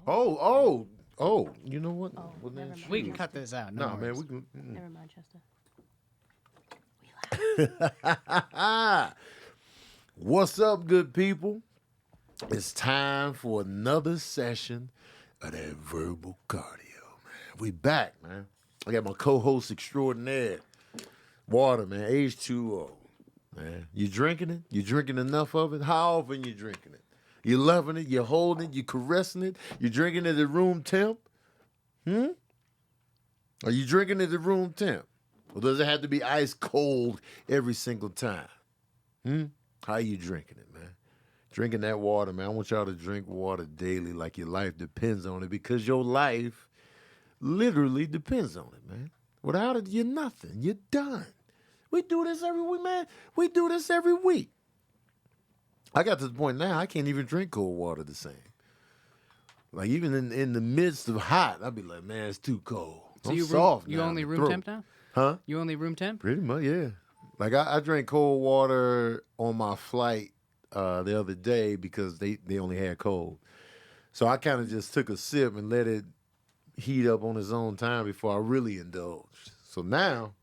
Oh. You know what? Oh, Well, then, never mind. We can cut this out. No, man, worries. we can. Never mind, Chester. What's up, good people? It's time for another session of that verbal cardio, man. We back, man. I got my co-host extraordinaire, Water, man, H2O. Man, you drinking it? You drinking enough of it? How often you drinking it? You loving it? You holding it? You caressing it? You drinking it at room temp? Are you drinking it at room temp? Or does it have to be ice cold every single time? How you drinking it, man? Drinking that water, man. I want y'all to drink water daily like your life depends on it, because your life literally depends on it, man. Without it, you're nothing. You're done. We do this every week, man. We do this every week. I got to the point now I can't even drink cold water the same. Like, even in the midst of hot, I'd be like, man, it's too cold. So I'm you soft you now only in the room throat. temp now? Huh? You only room temp? Pretty much, yeah. Like, I drank cold water on my flight the other day because they only had cold. So I kind of just took a sip and let it heat up on its own time before I really indulged. So now,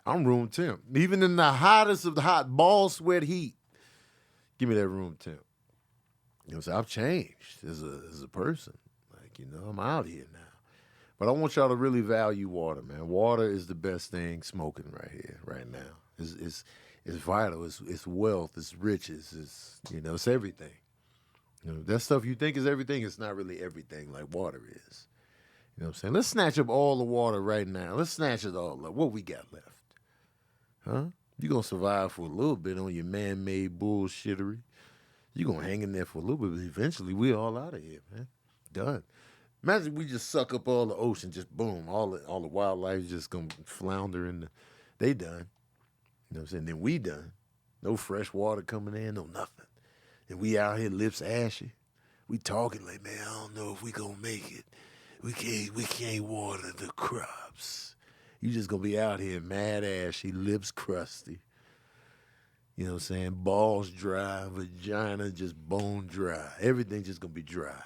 I'm room temp. Even in the hottest of the hot ball sweat heat, give me that room temp. You know what I'm saying? I've changed as a person. Like, I'm out here now. But I want y'all to really value water, man. Water is the best thing smoking right here, right now. It's vital. It's wealth. It's riches. It's everything. That stuff you think is everything, it's not really everything like water is. You know what I'm saying? Let's snatch up all the water right now. Let's snatch it all up. What we got left? Huh? You're going to survive for a little bit on your man-made bullshittery. You're going to hang in there for a little bit, but eventually we all out of here, man. Done. Imagine we just suck up all the ocean, just boom, all the wildlife just gonna flounder in they done. You know what I'm saying? Then we done. No fresh water coming in, no nothing. And we out here lips ashy. We talking like, man, I don't know if we gonna make it. We can't water the crops. You just gonna be out here mad ashy, lips crusty. You know what I'm saying? Balls dry, vagina just bone dry. Everything just gonna be dry.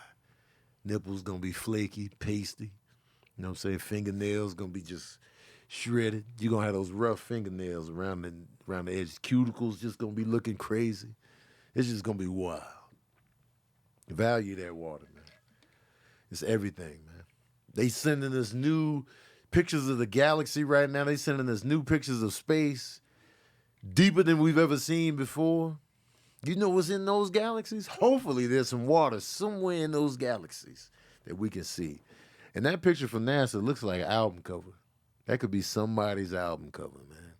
Nipples gonna be flaky, pasty. You know what I'm saying? Fingernails gonna be just shredded. You're gonna have those rough fingernails around the edges. Cuticles just gonna be looking crazy. It's just gonna be wild. Value that water, man. It's everything, man. They sending us new pictures of the galaxy right now. They sending us new pictures of space, deeper than we've ever seen before. You know what's in those galaxies? Hopefully there's some water somewhere in those galaxies that we can see. And that picture from NASA looks like an album cover. That could be somebody's album cover, man.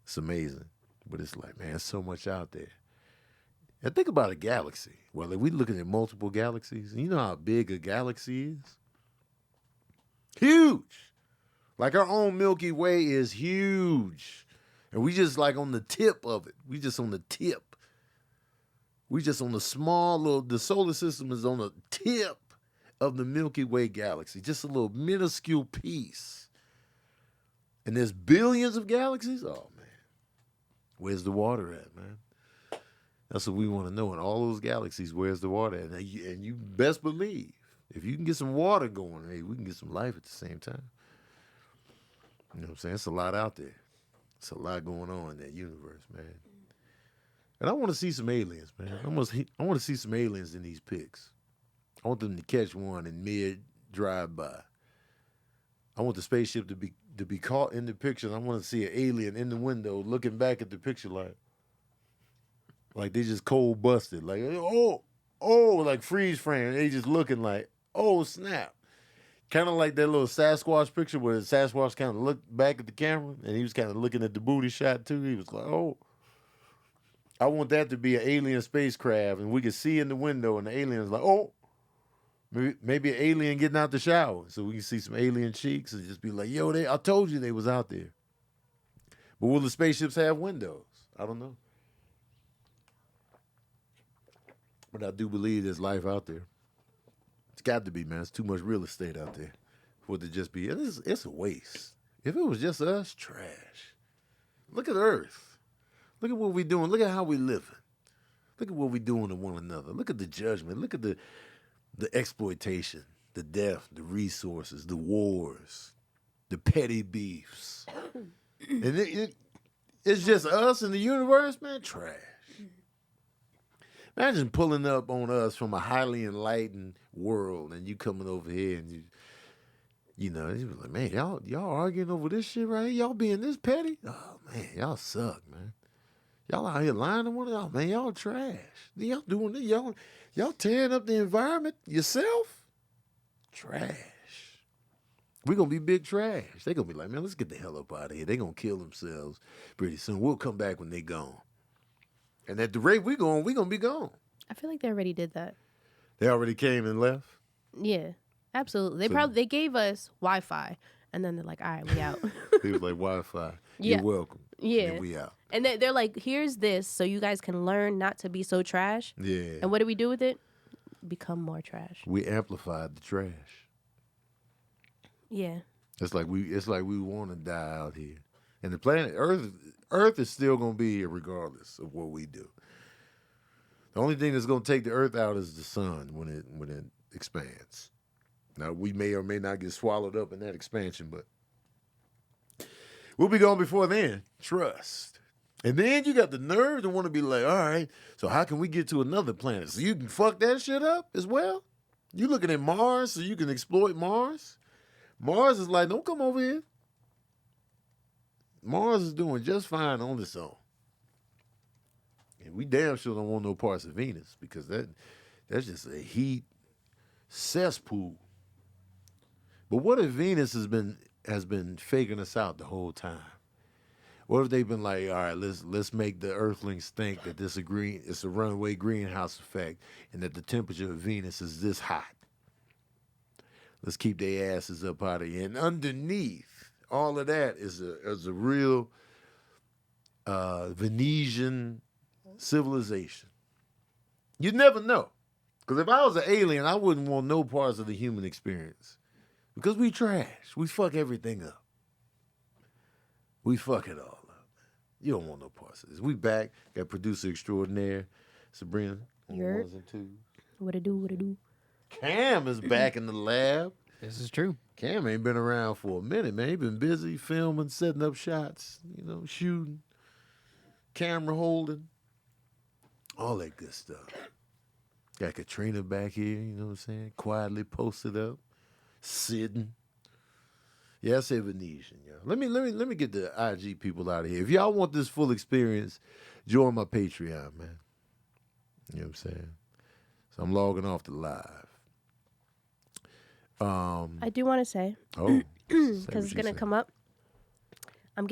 It's amazing. But it's like, man, so much out there. And think about a galaxy. Well, if we're looking at multiple galaxies, you know how big a galaxy is? Huge. Like our own Milky Way is huge. And we just like on the tip of it. We just on the tip. We just on the the solar system is on the tip of the Milky Way galaxy. Just a little minuscule piece. And there's billions of galaxies? Oh, man. Where's the water at, man? That's what we want to know. In all those galaxies, where's the water at? And you best believe, if you can get some water going, hey, we can get some life at the same time. You know what I'm saying? It's a lot out there. It's a lot going on in that universe, man. And I want to see some aliens, man. I want to see some aliens in these pics. I want them to catch one in mid drive-by. I want the spaceship to be caught in the picture. And I want to see an alien in the window looking back at the picture like they just cold busted. Like, like freeze frame. They just looking like, oh, snap. Kind of like that little Sasquatch picture where the Sasquatch kind of looked back at the camera and he was kind of looking at the booty shot too. He was like, oh. I want that to be an alien spacecraft, and we can see in the window, and the alien's like, oh, maybe an alien getting out the shower, so we can see some alien cheeks and just be like, yo, I told you they was out there. But will the spaceships have windows? I don't know. But I do believe there's life out there. It's got to be, man. It's too much real estate out there for it to just be. It's a waste. If it was just us, trash. Look at Earth. Look at what we're doing. Look at how we living. Look at what we're doing to one another. Look at the judgment. Look at the the exploitation, the death, the resources, the wars, the petty beefs. And it's just us in the universe, man, trash. Imagine pulling up on us from a highly enlightened world and you coming over here and you know, you like, man, y'all arguing over this shit right here? Y'all being this petty? Oh, man, y'all suck, man. Y'all out here lying to one another. Man, y'all trash. Y'all doing this. Y'all tearing up the environment yourself? Trash. We going to be big trash. They going to be like, man, let's get the hell up out of here. They going to kill themselves pretty soon. We'll come back when they gone. And at the rate we going to be gone. I feel like they already did that. They already came and left? Yeah, absolutely. They gave us Wi-Fi, and then they're like, all right, we out. He was like, Wi-Fi. Yeah. You're welcome. Yeah. And we out. And they're like, here's this so you guys can learn not to be so trash. Yeah. And what do we do with it? Become more trash. We amplified the trash. Yeah. It's like we want to die out here. And the planet Earth is still going to be here regardless of what we do. The only thing that's going to take the Earth out is the sun when it expands. Now, we may or may not get swallowed up in that expansion, but we'll be gone before then. Trust. And then you got the nerve to want to be like, all right, so how can we get to another planet? So you can fuck that shit up as well? You looking at Mars so you can exploit Mars? Mars is like, don't come over here. Mars is doing just fine on its own. And we damn sure don't want no parts of Venus because that's just a heat cesspool. But what if Venus has been faking us out the whole time? What if they've been like, all right, let's make the Earthlings think that it's a runaway greenhouse effect and that the temperature of Venus is this hot. Let's keep their asses up out of here. And underneath all of that is a real Venetian civilization. You'd never know. Because if I was an alien, I wouldn't want no parts of the human experience. Because we trash. We fuck everything up. We fuck it all up. You don't want no parts of this. We back. Got producer extraordinaire, Sabrina. Yep. Ones and twos. What it do? Cam is back in the lab. This is true. Cam ain't been around for a minute, man. He been busy filming, setting up shots, shooting, camera holding, all that good stuff. Got Katrina back here, you know what I'm saying? Quietly posted up, sitting. Yeah, I say Venetian, y'all. Let me get the IG people out of here. If y'all want this full experience, join my Patreon, man. You know what I'm saying? So I'm logging off the live. I do want to say, because it's gonna come up. I'm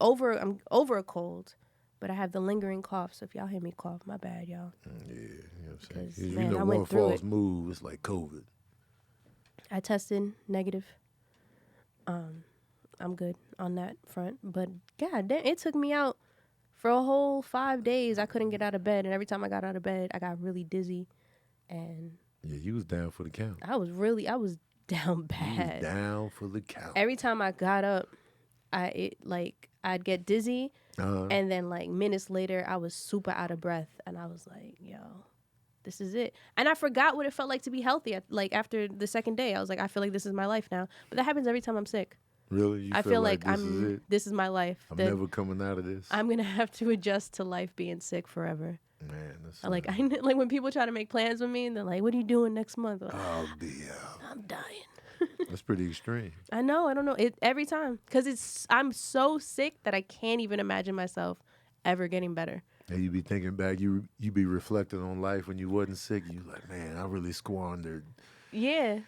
over a cold, but I have the lingering cough. So if y'all hear me cough, my bad, y'all. Yeah, you know what I'm saying. Man, I one went through false it. move, it's like COVID. I tested negative. I'm good on that front, but god damn, it took me out for a whole 5 days. I couldn't get out of bed, and every time I got out of bed, I got really dizzy, and Yeah, you was down for the count. I was down bad. You was down for the count. Every time I got up, I'd get dizzy, and then like minutes later, I was super out of breath, and I was like, yo, this is it. And I forgot what it felt like to be healthy. Like after the second day, I was like, I feel like this is my life now. But that happens every time I'm sick. Really? I feel like this is my life. I'm never coming out of this. I'm gonna have to adjust to life being sick forever. Man, that's Like when people try to make plans with me, and they're like, "What are you doing next month?" I'll be out. I'm dying. That's pretty extreme. I know. I don't know. Every time, because I'm so sick that I can't even imagine myself ever getting better. And you be thinking back, you be reflecting on life when you wasn't sick. You like, man, I really squandered. Yeah,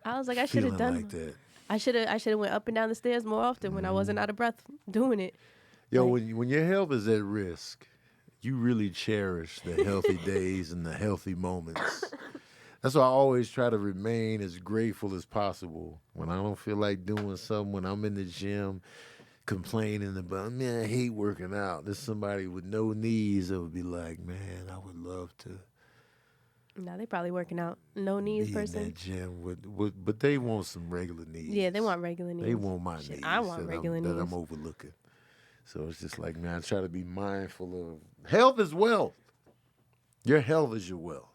I was like, I should have done like that. I should have went up and down the stairs more often when I wasn't out of breath doing it. Yo, when your health is at risk, you really cherish the healthy days and the healthy moments. That's why I always try to remain as grateful as possible. When I don't feel like doing something, when I'm in the gym complaining about, man, I hate working out. There's somebody with no knees that would be like, man, I would love to. No, they probably working out. No knees be person. in that gym but they want some regular knees. Yeah, they want regular knees. They want my knees. I want regular knees. That I'm overlooking. So it's just like, man, I try to be mindful of health is wealth. Your health is your wealth.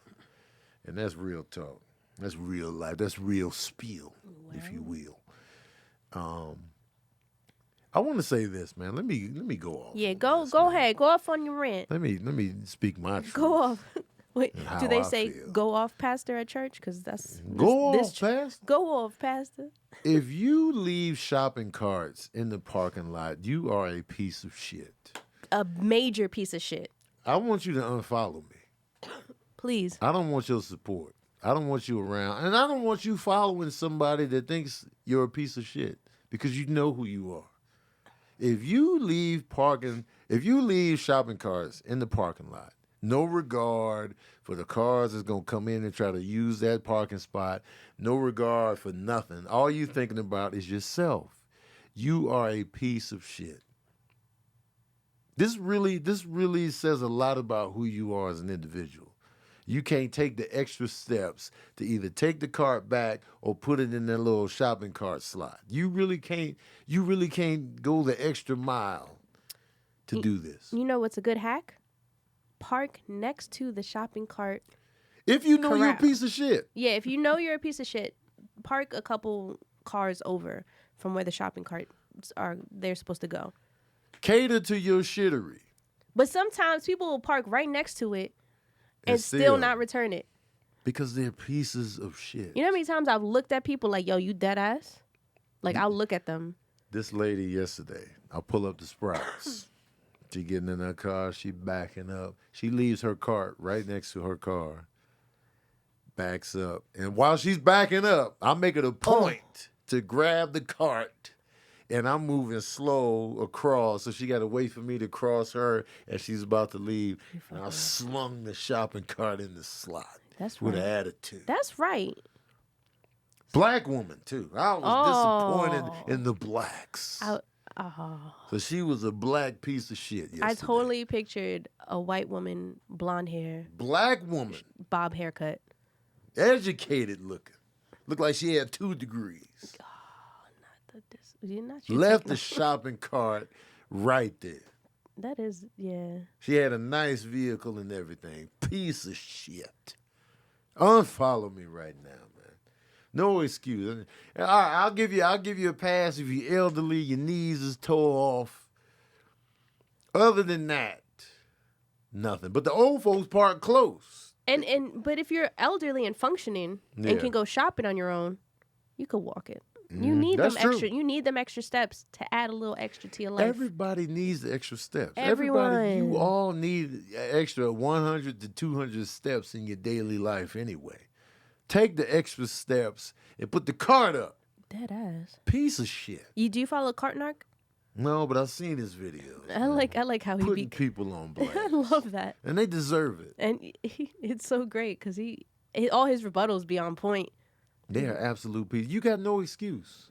And that's real talk. That's real life. That's real spiel, if you will. I want to say this, man. Let me go off. Yeah, on go this, go man. ahead. Go off on your rant. Let me speak my truth. Go off. Wait, and how do they I say feel. go off, pastor, at church? Because that's Go this off, Pastor. Go off, pastor. If you leave shopping carts in the parking lot, you are a piece of shit. A major piece of shit. I want you to unfollow me. Please. I don't want your support. I don't want you around. And I don't want you following somebody that thinks you're a piece of shit because you know who you are. If you leave shopping carts in the parking lot, no regard for the cars that's going to come in and try to use that parking spot, no regard for nothing. All you thinking about is yourself. You are a piece of shit. This really says a lot about who you are as an individual. You can't take the extra steps to either take the cart back or put it in that little shopping cart slot. You really can't go the extra mile to do this. You know what's a good hack? Park next to the shopping cart. If you know you're a piece of shit. Yeah, if you know you're a piece of shit, park a couple cars over from where the shopping carts they're supposed to go. Cater to your shittery. But sometimes people will park right next to it and still not return it. Because they're pieces of shit. You know how many times I've looked at people like, yo, you dead ass? Like, I'll look at them. This lady yesterday, I'll pull up the Sprouts. She getting in her car, she backing up. She leaves her cart right next to her car. Backs up. And while she's backing up, I make it a point to grab the cart. And I'm moving slow across, so she got to wait for me to cross her as she's about to leave. And I slung the shopping cart in the slot. That's with right. an attitude. That's right. Black woman, too. I was disappointed in the blacks. So she was a black piece of shit yesterday. I totally pictured a white woman, blonde hair. Black woman. Bob haircut. Educated looking. Looked like she had 2 degrees. Left the shopping cart right there. That is, yeah. She had a nice vehicle and everything. Piece of shit. Unfollow me right now, man. No excuse. All right, I'll give you a pass if you're elderly, your knees is tore off. Other than that, nothing. But the old folks park close. But if you're elderly and functioning and can go shopping on your own, you could walk it. You need them extra. You need them extra steps to add a little extra to your life. Everybody needs the extra steps. Everyone. Everybody, you all need extra 100 to 200 steps in your daily life anyway. Take the extra steps and put the cart up. Dead ass. Piece of shit. Do you follow Cartnark? No, but I've seen his videos. I like how he putting people on blast. I love that, and they deserve it. And it's so great because all his rebuttals be on point. They are absolute pieces. You got no excuse.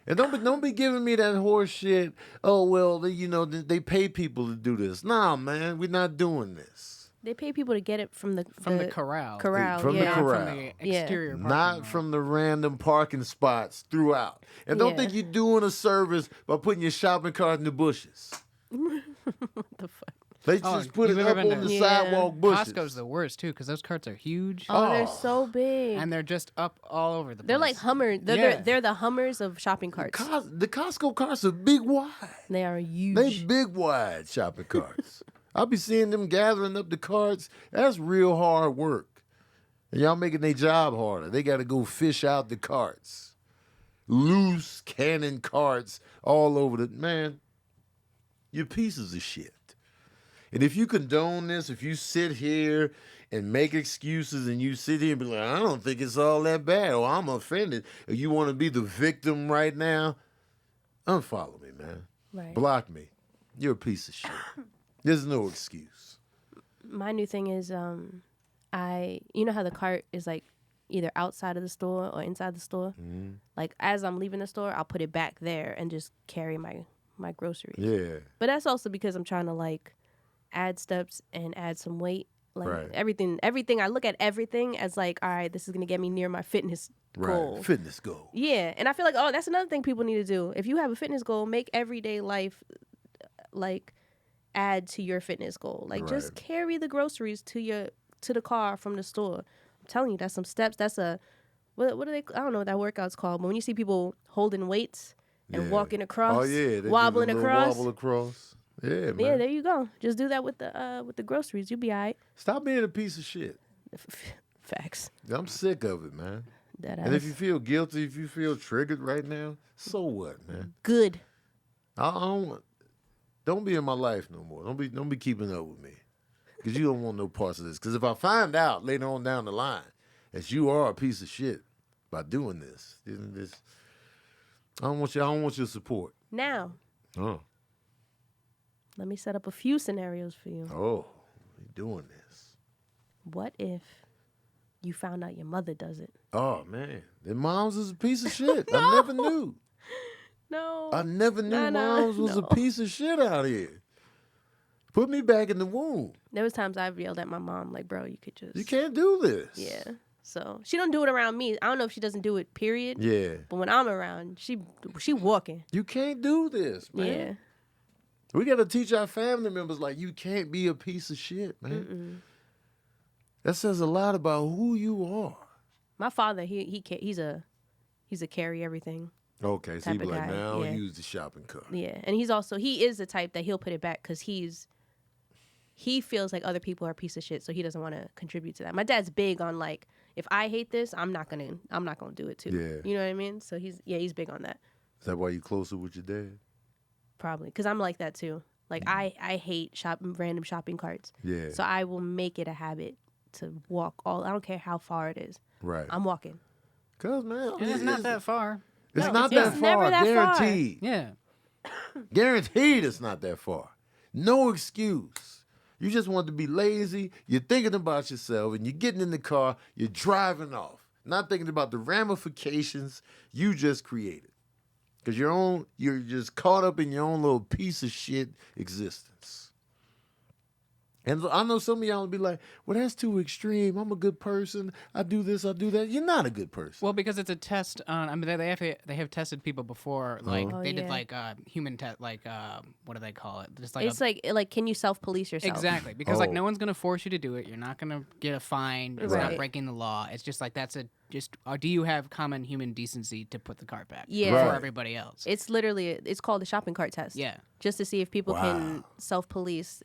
And don't be giving me that horse shit. Oh, well, they pay people to do this. Nah, man, we're not doing this. They pay people to get it from the corral. From the corral. From the exterior parking Not lot. from the random parking spots throughout. And don't think you're doing a service by putting your shopping cart in the bushes. What the fuck? They just put it up on the sidewalk bushes. Costco's the worst, too, because those carts are huge. Oh, they're so big. And they're just up all over the place. They're like Hummers. They're the Hummers of shopping carts. The Costco carts are big wide. They are huge. They big wide shopping carts. I'll be seeing them gathering up the carts. That's real hard work. And y'all making their job harder. They got to go fish out the carts. Loose cannon carts all over the... Man, you're pieces of shit. And if you condone this, if you sit here and make excuses and you sit here and be like, I don't think it's all that bad, or I'm offended, or you want to be the victim right now, unfollow me, man. Right. Block me. You're a piece of shit. There's no excuse. My new thing is, you know how the cart is like either outside of the store or inside the store? Mm-hmm. Like as I'm leaving the store, I'll put it back there and just carry my groceries. Yeah. But that's also because I'm trying to like add steps and add some weight. Like everything. I look at everything as like, all right, this is gonna get me near my fitness goal. Fitness goal. Yeah, and I feel like that's another thing people need to do. If you have a fitness goal, make everyday life like add to your fitness goal. Like just carry the groceries to the car from the store. telling you, that's some steps. That's a what are they? I don't know what that workout's called. But when you see people holding weights and walking across, oh yeah, they wobbling do the little across, wobble across. Yeah, man. yeah, there you go. Just do that with the groceries. You'll be all right. Stop being a piece of shit. Facts. I'm sick of it, man. That And if you feel guilty, if you feel triggered right now, so what, man? good. I don't be in my life no more. Don't be keeping up with me, because you don't want no parts of this. Because if I find out later on down the line that you are a piece of shit by doing this, I don't want your support. Now, Oh, let me set up a few scenarios for you. oh, you doing this? What if you found out your mother does it? Oh man, their moms is a piece of shit. I never knew. No. I never knew moms was a no. piece of shit out here. Put me back in the womb. There was times I've yelled at my mom, like, bro, you could just. You can't do this. Yeah. So she don't do it around me. I don't know if she doesn't do it, period. Yeah. But when I'm around, she walking. You can't do this, man. Yeah. We got to teach our family members, like, you can't be a piece of shit, man. That says a lot about who you are. My father, he's a carry everything. Okay, so he be Type of like, guy, now yeah. use the shopping cart. Yeah, and he is the type that he'll put it back because he feels like other people are a piece of shit, so he doesn't want to contribute to that. My dad's big on, like, if I hate this, I'm not gonna do it too. Yeah. You know what I mean? So he's big on that. Is that why you closer with your dad? Probably because I'm like that too. Like I hate random shopping carts. Yeah. So I will make it a habit to walk I don't care how far it is. Right. I'm walking. Cause man, And it's not that far. It's No, not it's that never far. that far. Guaranteed. Yeah. Guaranteed it's not that far. No excuse. You just want to be lazy. You're thinking about yourself and you're getting in the car, you're driving off, not thinking about the ramifications you just created. Because you're just caught up in your own little piece of shit existence. And I know some of y'all will be like, well, that's too extreme. I'm a good person. I do this, I do that. You're not a good person. Well, because it's a test on. I mean, they have tested people before. Like Oh, they did yeah. like human test. Like what do they call it? Just like It's like can you self-police yourself? exactly because like Oh. no one's gonna force you to do it. You're not gonna get a fine. It's not Right. breaking the law. It's just like do you have common human decency to put the cart back? Yeah. For Right. everybody else. It's literally it's called the shopping cart test. Yeah. Just to see if people can Wow. self-police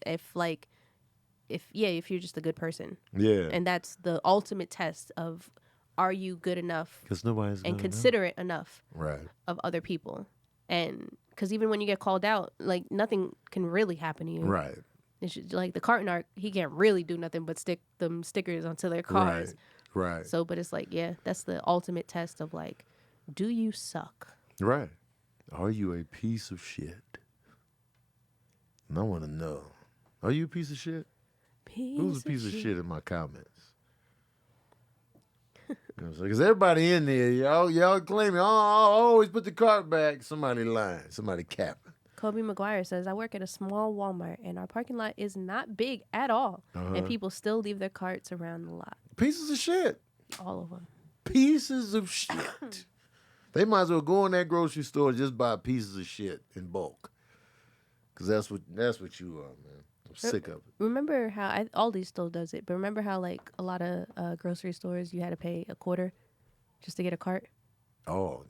if you're just a good person. Yeah. And that's the ultimate test of are you good enough Because nobody's and gonna know. considerate enough Right. of other people. And because even when you get called out, like nothing can really happen to you. Right. It's just, like the cart narc, he can't really do nothing but stick them stickers onto their cars. Right. So, but it's like, yeah, that's the ultimate test of like, do you suck? Right. Are you a piece of shit? And I want to know. Are you a piece of shit? Who's a piece of shit in my comments? Because everybody in there, y'all claiming, oh, I always put the cart back. Somebody lying. Somebody capping. Kobe McGuire says, I work at a small Walmart and our parking lot is not big at all. And people still leave their carts around the lot. Pieces of shit. All of them. Pieces of shit. They might as well go in that grocery store and just buy pieces of shit in bulk. Because that's what you are, man. I'm sick of it. Remember how Aldi still does it, but remember how like a lot of grocery stores you had to pay $0.25 just to get a cart? Oh,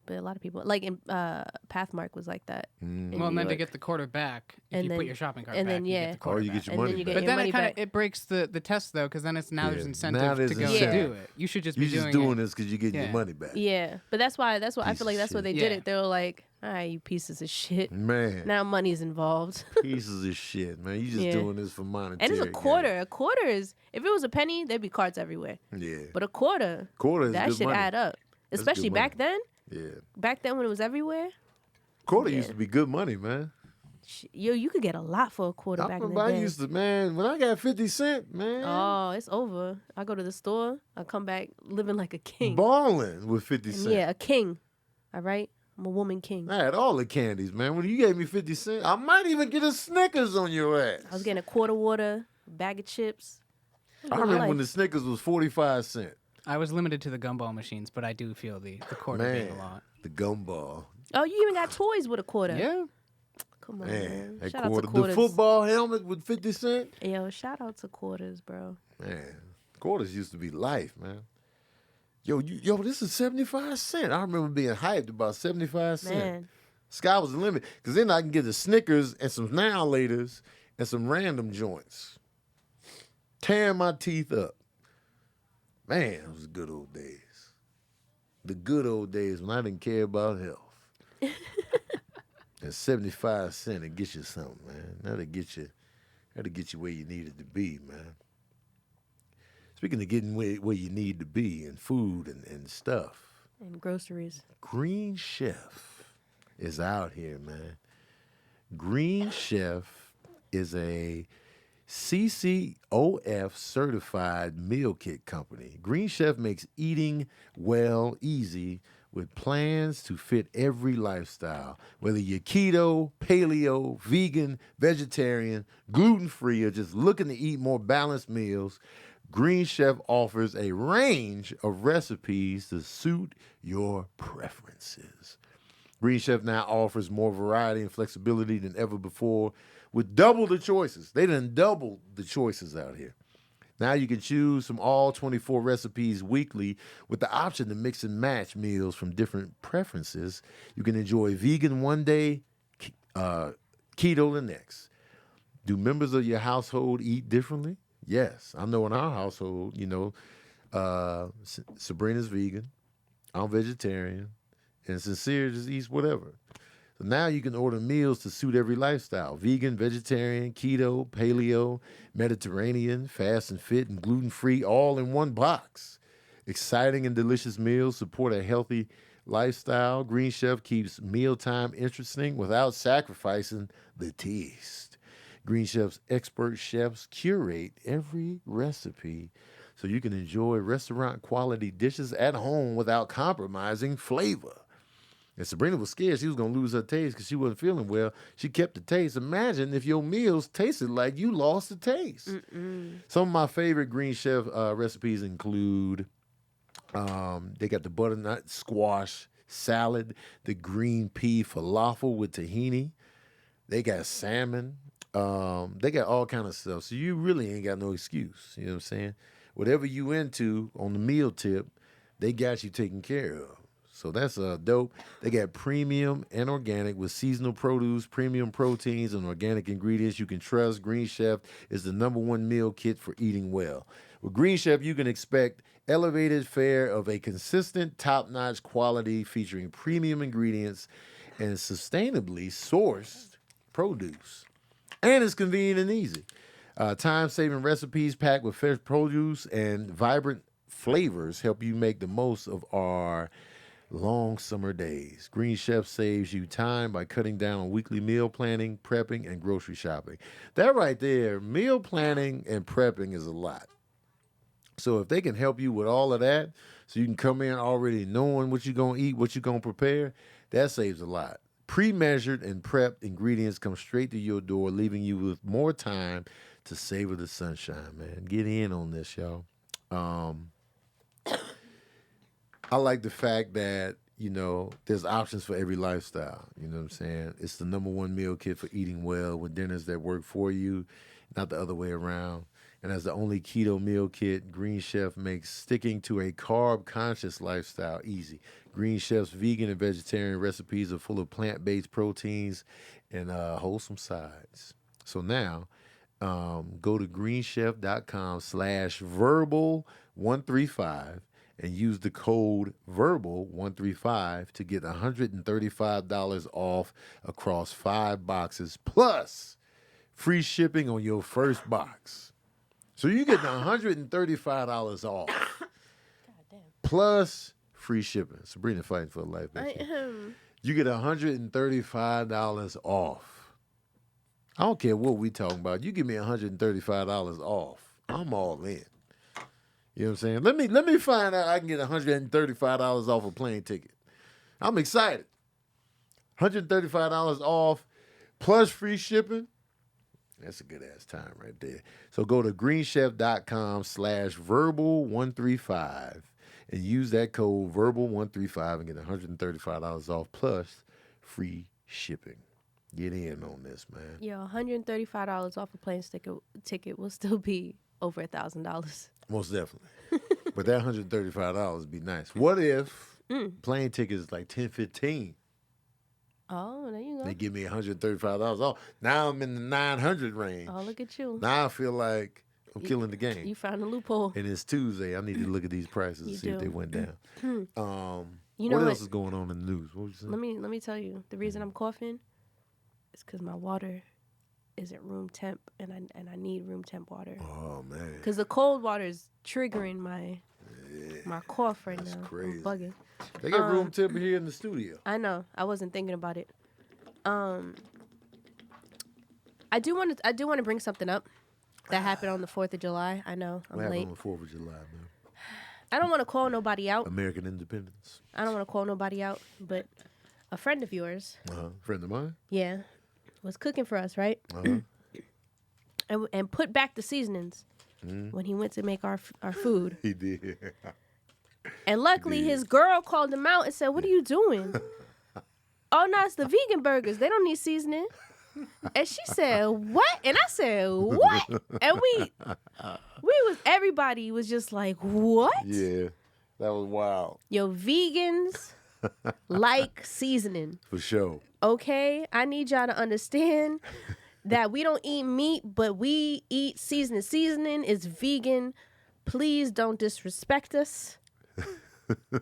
But a lot of people, like in Pathmark was like that. in Well, and New then to York. get the quarter back, if And you then- put your shopping cart and back, then, you yeah. get the quarter or you back. get your And money then you back. get But your then money it kind back. of it breaks the test though, because then it's now there's Yeah. incentive Now to there's go incentive. do it. You should just You're be just doing doing it. this because you're getting your Yeah. money back. Yeah, but that's why I Piece feel like of that's what they shit. did Yeah. it. They were like, all right, you pieces of shit. Man. Now money's involved. Pieces of shit, man. You just Yeah. doing this for monetary. And it's a gain. quarter. A quarter is, if it was a penny, there'd be carts everywhere. Yeah. But a quarter, Quarter is that good should money. add up. That's Especially good back then. Yeah. Back then when it was everywhere. Quarter Yeah. used to be good money, man. Yo, you could get a lot for a quarter I back in remember the I day. used to, man, when I got 50 cents, man, Oh, it's over. I go to the store. I come back living like a king. balling with 50 And cents. yeah, a king. All right? I'm a woman king. I had all the candies, man. When you gave me 50 cents, I might even get a Snickers on your ass. I was getting a quarter water, a bag of chips. I remember when the Snickers was 45 cents. I was limited to the gumball machines, but I do feel the quarter being Man, a lot. the gumball. Oh, you even got toys with a quarter. Yeah. Come on, Man, man. that Shout out to the Quarters. football helmet with 50 Cent. Yo, shout out to Quarters, bro. Man, Quarters used to be life, man. Yo, this is 75 cents. I remember being hyped about 75 cents. Man. Sky was the limit. Because then I can get the Snickers and some Now Laters and some random joints. Tearing my teeth up. Man, it was good old days. The good old days when I didn't care about health. And 75 cents to get you something, man. That'll get you where you needed to be, man. Speaking of getting where you need to be in food and stuff. And groceries. Green Chef is out here, man. Green Chef is a CCOF certified meal kit company. Green Chef makes eating well easy with plans to fit every lifestyle. Whether you're keto, paleo, vegan, vegetarian, gluten-free, or just looking to eat more balanced meals, Green Chef offers a range of recipes to suit your preferences. Green Chef now offers more variety and flexibility than ever before with double the choices. They done doubled the choices out here. Now you can choose from all 24 recipes weekly with the option to mix and match meals from different preferences. You can enjoy vegan one day, keto the next. Do members of your household eat differently? Yes. I know in our household, Sabrina's vegan, I'm vegetarian, and Sincere just eats whatever. So now you can order meals to suit every lifestyle. Vegan, vegetarian, keto, paleo, Mediterranean, fast and fit, and gluten-free, all in one box. Exciting and delicious meals support a healthy lifestyle. Green Chef keeps mealtime interesting without sacrificing the taste. Green Chef's expert chefs curate every recipe so you can enjoy restaurant-quality dishes at home without compromising flavor. And Sabrina was scared she was going to lose her taste because she wasn't feeling well. She kept the taste. Imagine if your meals tasted like you lost the taste. Some of my favorite Green Chef recipes include, they got the butternut squash salad, the green pea falafel with tahini. They got salmon. They got all kind of stuff. So you really ain't got no excuse. You know what I'm saying? Whatever you into on the meal tip, they got you taken care of. So that's dope. They got premium and organic with seasonal produce, premium proteins, and organic ingredients you can trust. Green Chef is the #1 meal kit for eating well. With Green Chef, you can expect elevated fare of a consistent, top-notch quality featuring premium ingredients and sustainably sourced produce. And it's convenient and easy. Time-saving recipes packed with fresh produce and vibrant flavors help you make the most of our long summer days. Green Chef saves you time by cutting down on weekly meal planning, prepping, and grocery shopping. That right there, meal planning and prepping is a lot. So if they can help you with all of that, so you can come in already knowing what you're going to eat, what you're going to prepare, that saves a lot. Pre-measured and prepped ingredients come straight to your door, leaving you with more time to savor the sunshine, man. Get in on this, y'all. I like the fact that, there's options for every lifestyle. You know what I'm saying? It's the #1 meal kit for eating well with dinners that work for you, not the other way around. And as the only keto meal kit, Green Chef makes sticking to a carb-conscious lifestyle easy. Green Chef's vegan and vegetarian recipes are full of plant-based proteins and wholesome sides. So now, go to greenchef.com/verbal135 and use the code verbal135 to get $135 off across 5 boxes plus free shipping on your first box. So you get $135 off plus free shipping. Sabrina fighting for life. I am. You get $135 off. I don't care what we talking about. You give me $135 off, I'm all in. You know what I'm saying? Let me find out I can get $135 off a plane ticket. I'm excited. $135 off plus free shipping. That's a good ass time right there. So go to greenchef.com/verbal135 and use that code verbal135 and get $135 off plus free shipping. Get in on this, man. Yo, $135 off a plane ticket will still be over $1,000. Most definitely. But that $135 would be nice. What if plane ticket is like $10-15? Oh, there you go. They give me $135 off. Now I'm in the 900 range. Oh, look at you. Now I feel like I'm killing the game. You found a loophole. And it's Tuesday. I need to look at these prices and see if they went down. What else is going on in the news? What was you saying? Let me tell you. The reason I'm coughing is because my water isn't room temp, and I need room temp water. Oh man. Because the cold water is triggering my cough right now. Crazy. I'm bugging. They got room temp here in the studio. I know. I wasn't thinking about it. I do want to bring something up that happened on the 4th of July. I know I'm What late. happened on the 4th of July, man? I don't want to call nobody out. American independence. I don't want to call nobody out, but a friend of yours, Friend of mine. yeah, was cooking for us, right? And put back the seasonings when he went to make our food. He did. And luckily, his girl called him out and said, "What are you doing?" "Oh, no, it's the vegan burgers. They don't need seasoning." And she said, "What?" And I said, "What?" And everybody was just like, "What?" Yeah, that was wild. Yo, vegans like seasoning. For sure. Okay? I need y'all to understand that we don't eat meat, but we eat seasoning. Seasoning is vegan. Please don't disrespect us.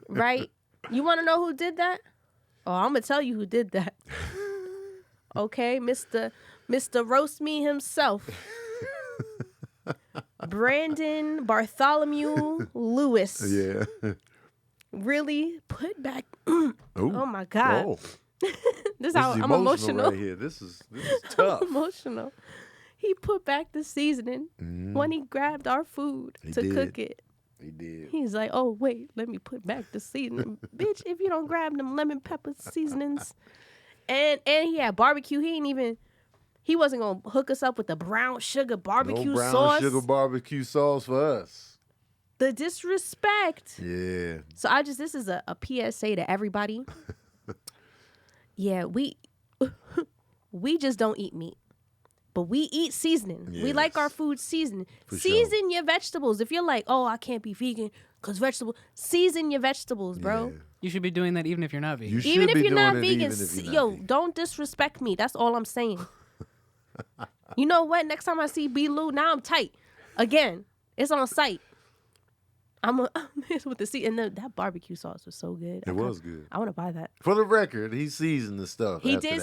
Right? You want to know who did that? Oh, I'm going to tell you who did that. Okay? Mr. Roast Me himself. Brandon Bartholomew Lewis. Yeah. Really put back. Oh my God. Oh. This is how I'm emotional. Right here. This is tough. I'm emotional. He put back the seasoning when he grabbed our food to cook it. He did. He's like, "Oh wait, let me put back the seasoning, bitch. If you don't grab them lemon pepper seasonings, and he had barbecue. He wasn't gonna hook us up with the brown sugar barbecue sauce. No brown sugar barbecue sauce for us. The disrespect. Yeah. So this is a PSA to everybody. Yeah, we just don't eat meat. But we eat seasoning. Yes. We like our food seasoned. Season your vegetables. If you're like, "Oh, I can't be vegan because vegetables," season your vegetables, bro. Yeah. You should be doing that even if you're not vegan. Even if you're not vegan, don't disrespect me. That's all I'm saying. You know what? Next time I see B. Lou, now I'm tight. Again, it's on site. I'm with the and that barbecue sauce was so good. It was good. I want to buy that. For the record, he seasoned the stuff. He did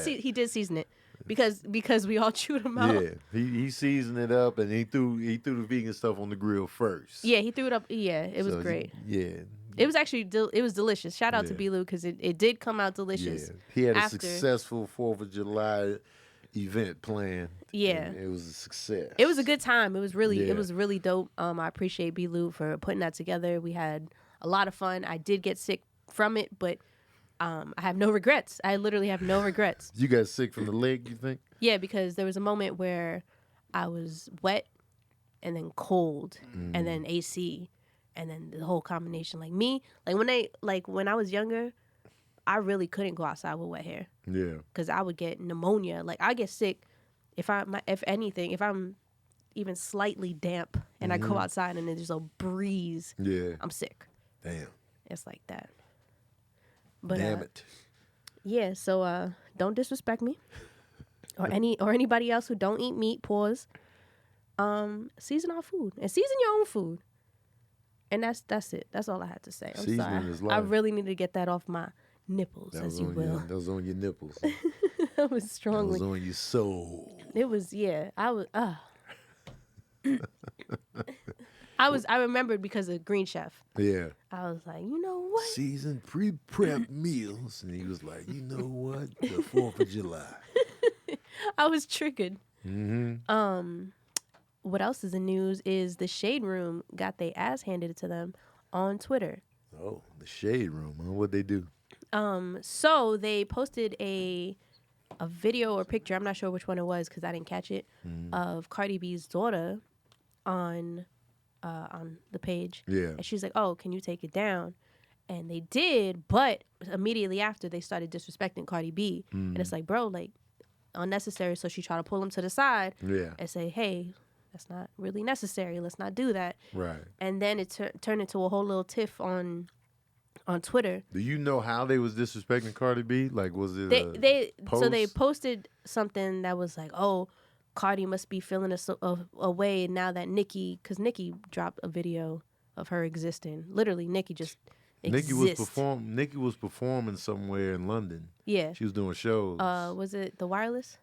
season it because we all chewed him out. Yeah, he seasoned it up and he threw the vegan stuff on the grill first. Yeah, he threw it up. Yeah, it was great. It was actually it was delicious. Shout out to B. Lou because it did come out delicious. Yeah, he had a successful 4th of July event planned. Yeah, it was a success. It was a good time. It was really dope. I appreciate B. Lou for putting that together. We had a lot of fun. I did get sick from it, but I have no regrets. I literally have no regrets. You got sick from the leg, you think? Yeah, because there was a moment where I was wet and then cold and then AC and then the whole combination. Like when I was younger, I really couldn't go outside with wet hair. Yeah. Because I would get pneumonia. Like I get sick if I'm even slightly damp and I go outside and there's a breeze. Yeah. I'm sick. Damn. It's like that. But, damn it. Yeah, so don't disrespect me. Or anybody else who don't eat meat, pause. Season our food. And season your own food. And that's it. That's all I had to say. I'm Seasoning sorry. is life. I really need to get that off my nipples, as you will. That was on your nipples. That was strongly. That was on your soul. It was, yeah. I remembered because of Green Chef. Yeah. I was like, you know what? Seasoned pre-prep meals. And he was like, you know what? The 4th of July. I was triggered. Mm-hmm. What else is in news is the Shade Room got their ass handed to them on Twitter. Oh, the Shade Room. Huh? What'd they do? So they posted a video or picture, I'm not sure which one it was because I didn't catch it, of Cardi B's daughter on the page. Yeah. And she's like, "Oh, can you take it down?" And they did, but immediately after they started disrespecting Cardi B. And it's like, bro, like, unnecessary. So she tried to pull him to the side Yeah. and say, hey, that's not really necessary. Let's not do that. Right. And then it turned into a whole little tiff on Twitter. Do you know how they was disrespecting Cardi B? Like, was it So they posted something that was like, oh, Cardi must be feeling a way now that because Nicki dropped a video of her existing. Literally, Nicki just exists. Nicki was performing somewhere in London. Yeah. She was doing shows. Was it The Wireless?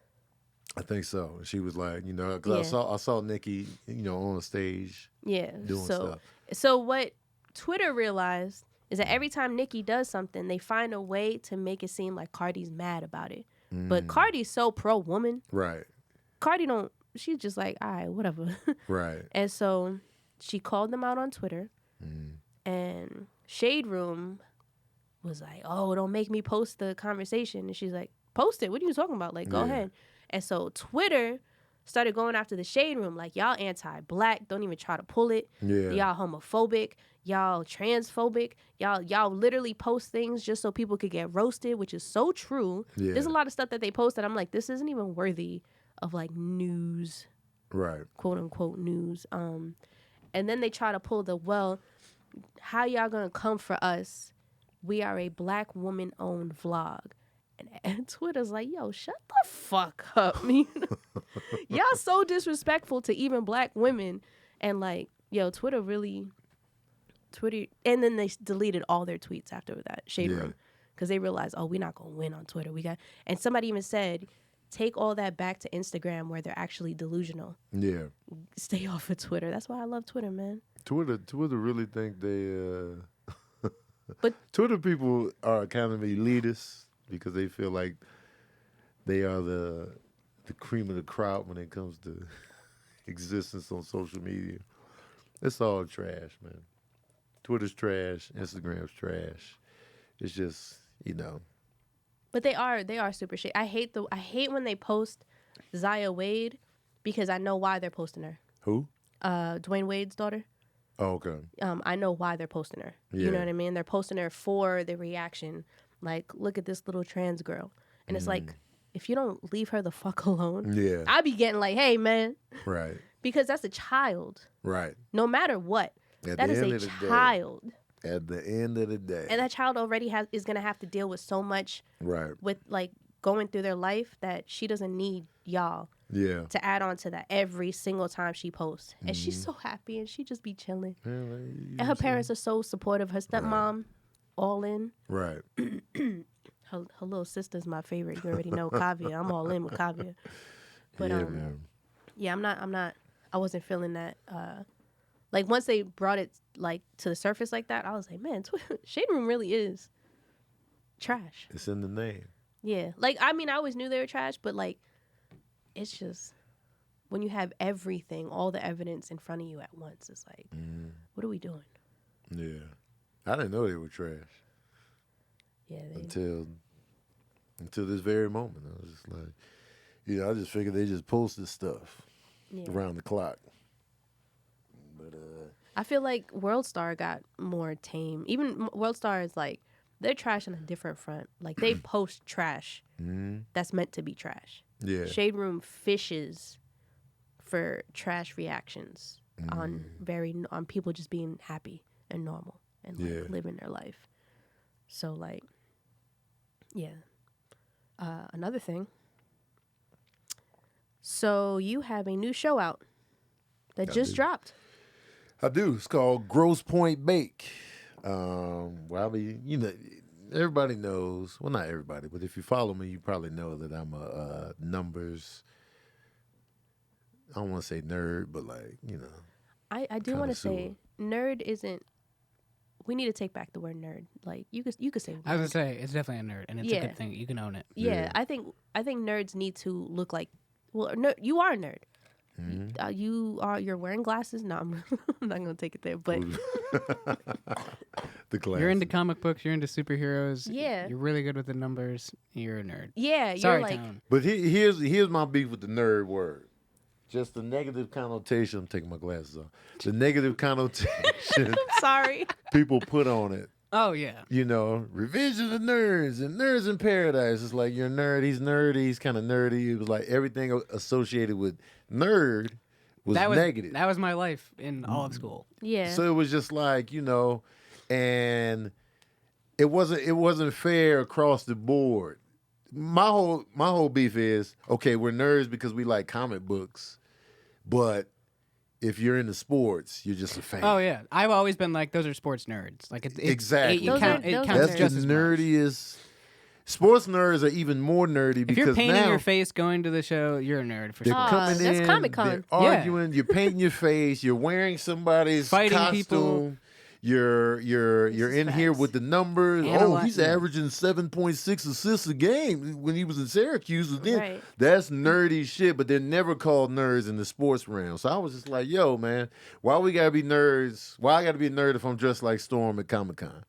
I think so. And she was like, because I saw Nicki, on the stage. Yeah. Doing stuff. So what Twitter realized is that every time Nicki does something, they find a way to make it seem like Cardi's mad about it. But Cardi's so pro-woman. Right. Cardi she's just like, all right, whatever. Right. And so she called them out on Twitter. And Shade Room was like, oh, don't make me post the conversation. And she's like, post it. What are you talking about? Like, go ahead. And so Twitter started going after the Shade Room. Like, y'all anti-black. Don't even try to pull it. Yeah. Y'all homophobic. Y'all transphobic. Y'all literally post things just so people could get roasted, which is so true. Yeah. There's a lot of stuff that they post that I'm like, this isn't even worthy of like news. Right. Quote unquote news. And then they try to pull how y'all gonna come for us? We are a black woman owned vlog. And Twitter's like, yo, shut the fuck up. Y'all so disrespectful to even black women. And like, yo, Twitter. And then they deleted all their tweets after that, Shade Room. Because they realized, oh, we're not gonna win on Twitter. And somebody even said, take all that back to Instagram where they're actually delusional. Yeah. Stay off of Twitter. That's why I love Twitter, man. Twitter really think they but Twitter people are kind of elitist because they feel like they are the cream of the crop when it comes to existence on social media. It's all trash, man. Twitter's trash, Instagram's trash. It's just, But they are super shady. I hate when they post Zaya Wade because I know why they're posting her. Who? Dwayne Wade's daughter. Oh, okay. I know why they're posting her. Yeah. You know what I mean? They're posting her for the reaction. Like, look at this little trans girl. And it's like, if you don't leave her the fuck alone, I be getting like, hey, man. Right. Because that's a child. Right. No matter what. That is a child. At the end of the day. And that child already is going to have to deal with so much. Right. With, like, going through their life that she doesn't need y'all. Yeah. To add on to that every single time she posts. And she's so happy and she just be chilling. Yeah, and her parents are so supportive. Her stepmom, all in. Right. Her little sister's my favorite. You already know, Kavya. I'm all in with Kavya. But man. Yeah, I wasn't feeling that. Like once they brought it like to the surface like that, I was like, man, Shade Room really is trash. It's in the name. Yeah. Like, I mean, I always knew they were trash, but like, it's just when you have everything, all the evidence in front of you at once, it's like, what are we doing? Yeah. I didn't know they were trash. Yeah. Until this very moment. I was just like, I just figured they just posted stuff around the clock. But I feel like World Star got more tame. Even World Star is like, they're trash on a different front. Like, they post trash that's meant to be trash. Yeah. Shade Room fishes for trash reactions on people just being happy and normal and like living their life. So like, yeah. Another thing. So you have a new show out that just dropped. I do. It's called Grosse Point Bake. Everybody knows. Well, not everybody, but if you follow me, you probably know that I'm a numbers. I don't want to say nerd, but like, I do want to say nerd isn't. We need to take back the word nerd. Like you could say. Nerd. I was gonna say it's definitely a nerd, and it's a good thing. You can own it. Yeah, I think nerds need to look like. Well, you are a nerd. Mm-hmm. You're wearing glasses. No, I'm not gonna take it there. But the glasses. You're into comic books. You're into superheroes. Yeah, you're really good with the numbers. You're a nerd. Yeah, sorry, you're like. Tone. But here's my beef with the nerd word. Just the negative connotation. I'm taking my glasses off. The negative connotation. I'm sorry. People put on it Oh yeah. You know, Revenge of the Nerds and Nerds in Paradise. It's like you're a nerd. He's nerdy. He's kind of nerdy. It was like everything associated with nerd was negative. That was my life in all of school. Yeah. So it was just like, you know, and it wasn't fair across the board. My whole beef is, okay, we're nerds because we like comic books, but if you're into sports, you're just a fan. Oh yeah, I've always been like, those are sports nerds. Like exactly. Those counts That's just the as much. nerdiest. Sports nerds are even more nerdy If because you're painting now your face going to the show, you're a nerd for they're sure. coming that's in, Comic-Con. they're arguing, you're painting your face, you're wearing somebody's Fighting costume. people. You're is in here facts. with the numbers. He's averaging 7.6 assists a game when he was in Syracuse. And then Right. that's nerdy shit, but they're never called nerds in the sports realm. So I was just like, yo, man, why we gotta be nerds? Why I gotta be a nerd if I'm dressed like Storm at Comic-Con?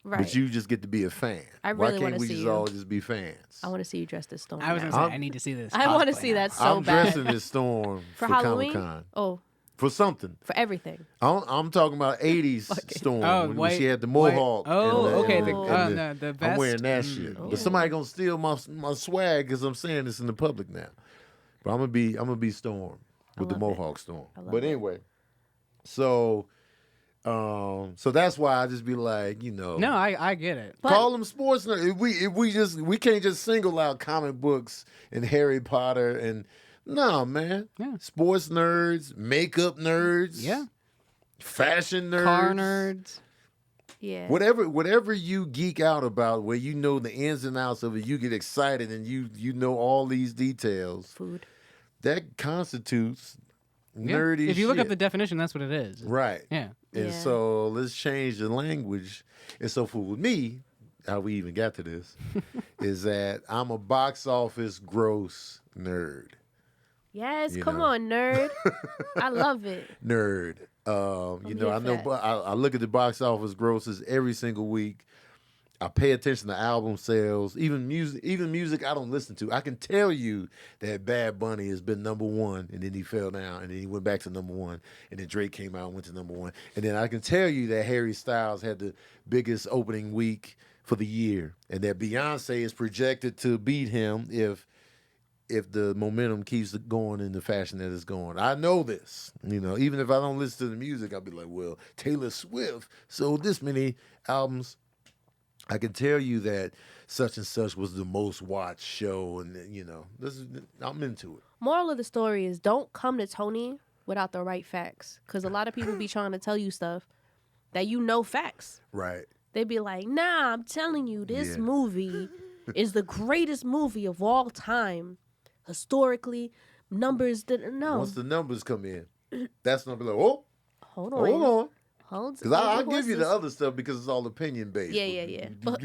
Right. But you just get to be a fan. I really why wanna can't we see just you. all just be fans? I want to see you dressed as Storm. I was now. gonna say, I need to see this. I want to cosplay see now. that so I'm bad. dressing as Storm For for Halloween? Comic-Con. Oh, For something. for everything. I'm talking about 80s Storm Oh, when white- she had the white- mohawk. Oh, and okay. and The I'm vest. wearing that shit. Oh. But somebody gonna steal my swag because I'm saying this in the public now. But I'm gonna be Storm with the love it. mohawk Storm. I love But it. anyway, so that's why I just be like, you know, No, I get it. But- call them sports nerds. We can't just single out comic books and Harry Potter and no, man. Yeah. Sports nerds, makeup nerds, Yeah. fashion nerds, Car nerds. Yeah. whatever you geek out about, where you know the ins and outs of it, you get excited and you know all these details. Food. That constitutes Yeah. nerdy. If you look shit. up the definition, that's what it is. right, Yeah. and Yeah. so let's change the language. And so for me, how we even got to this is that I'm a box office gross nerd. Yes, You come know. on, nerd. I love it. Nerd. You know, here I for know. that. I look at the box office grosses every single week. I pay attention to album sales, even music I don't listen to. I can tell you that Bad Bunny has been number one, and then he fell down, and then he went back to number one, and then Drake came out and went to number one, and then I can tell you that Harry Styles had the biggest opening week for the year, and that Beyonce is projected to beat him if the momentum keeps going in the fashion that it's going. I know this. You know, even if I don't listen to the music, I'll be like, well, Taylor Swift sold this many albums. I can tell you that such and such was the most watched show, and you know, I'm into it. Moral of the story is don't come to Tony without the right facts. Because a lot of people be trying to tell you stuff that you know facts. Right. They be like, nah, I'm telling you, this Yeah. movie is the greatest movie of all time. Historically, numbers didn't know. Once the numbers come in, that's not be like, oh, Hold on. hold on. Hold Because I'll hold give you the horses. other stuff because it's all opinion based. Yeah. But-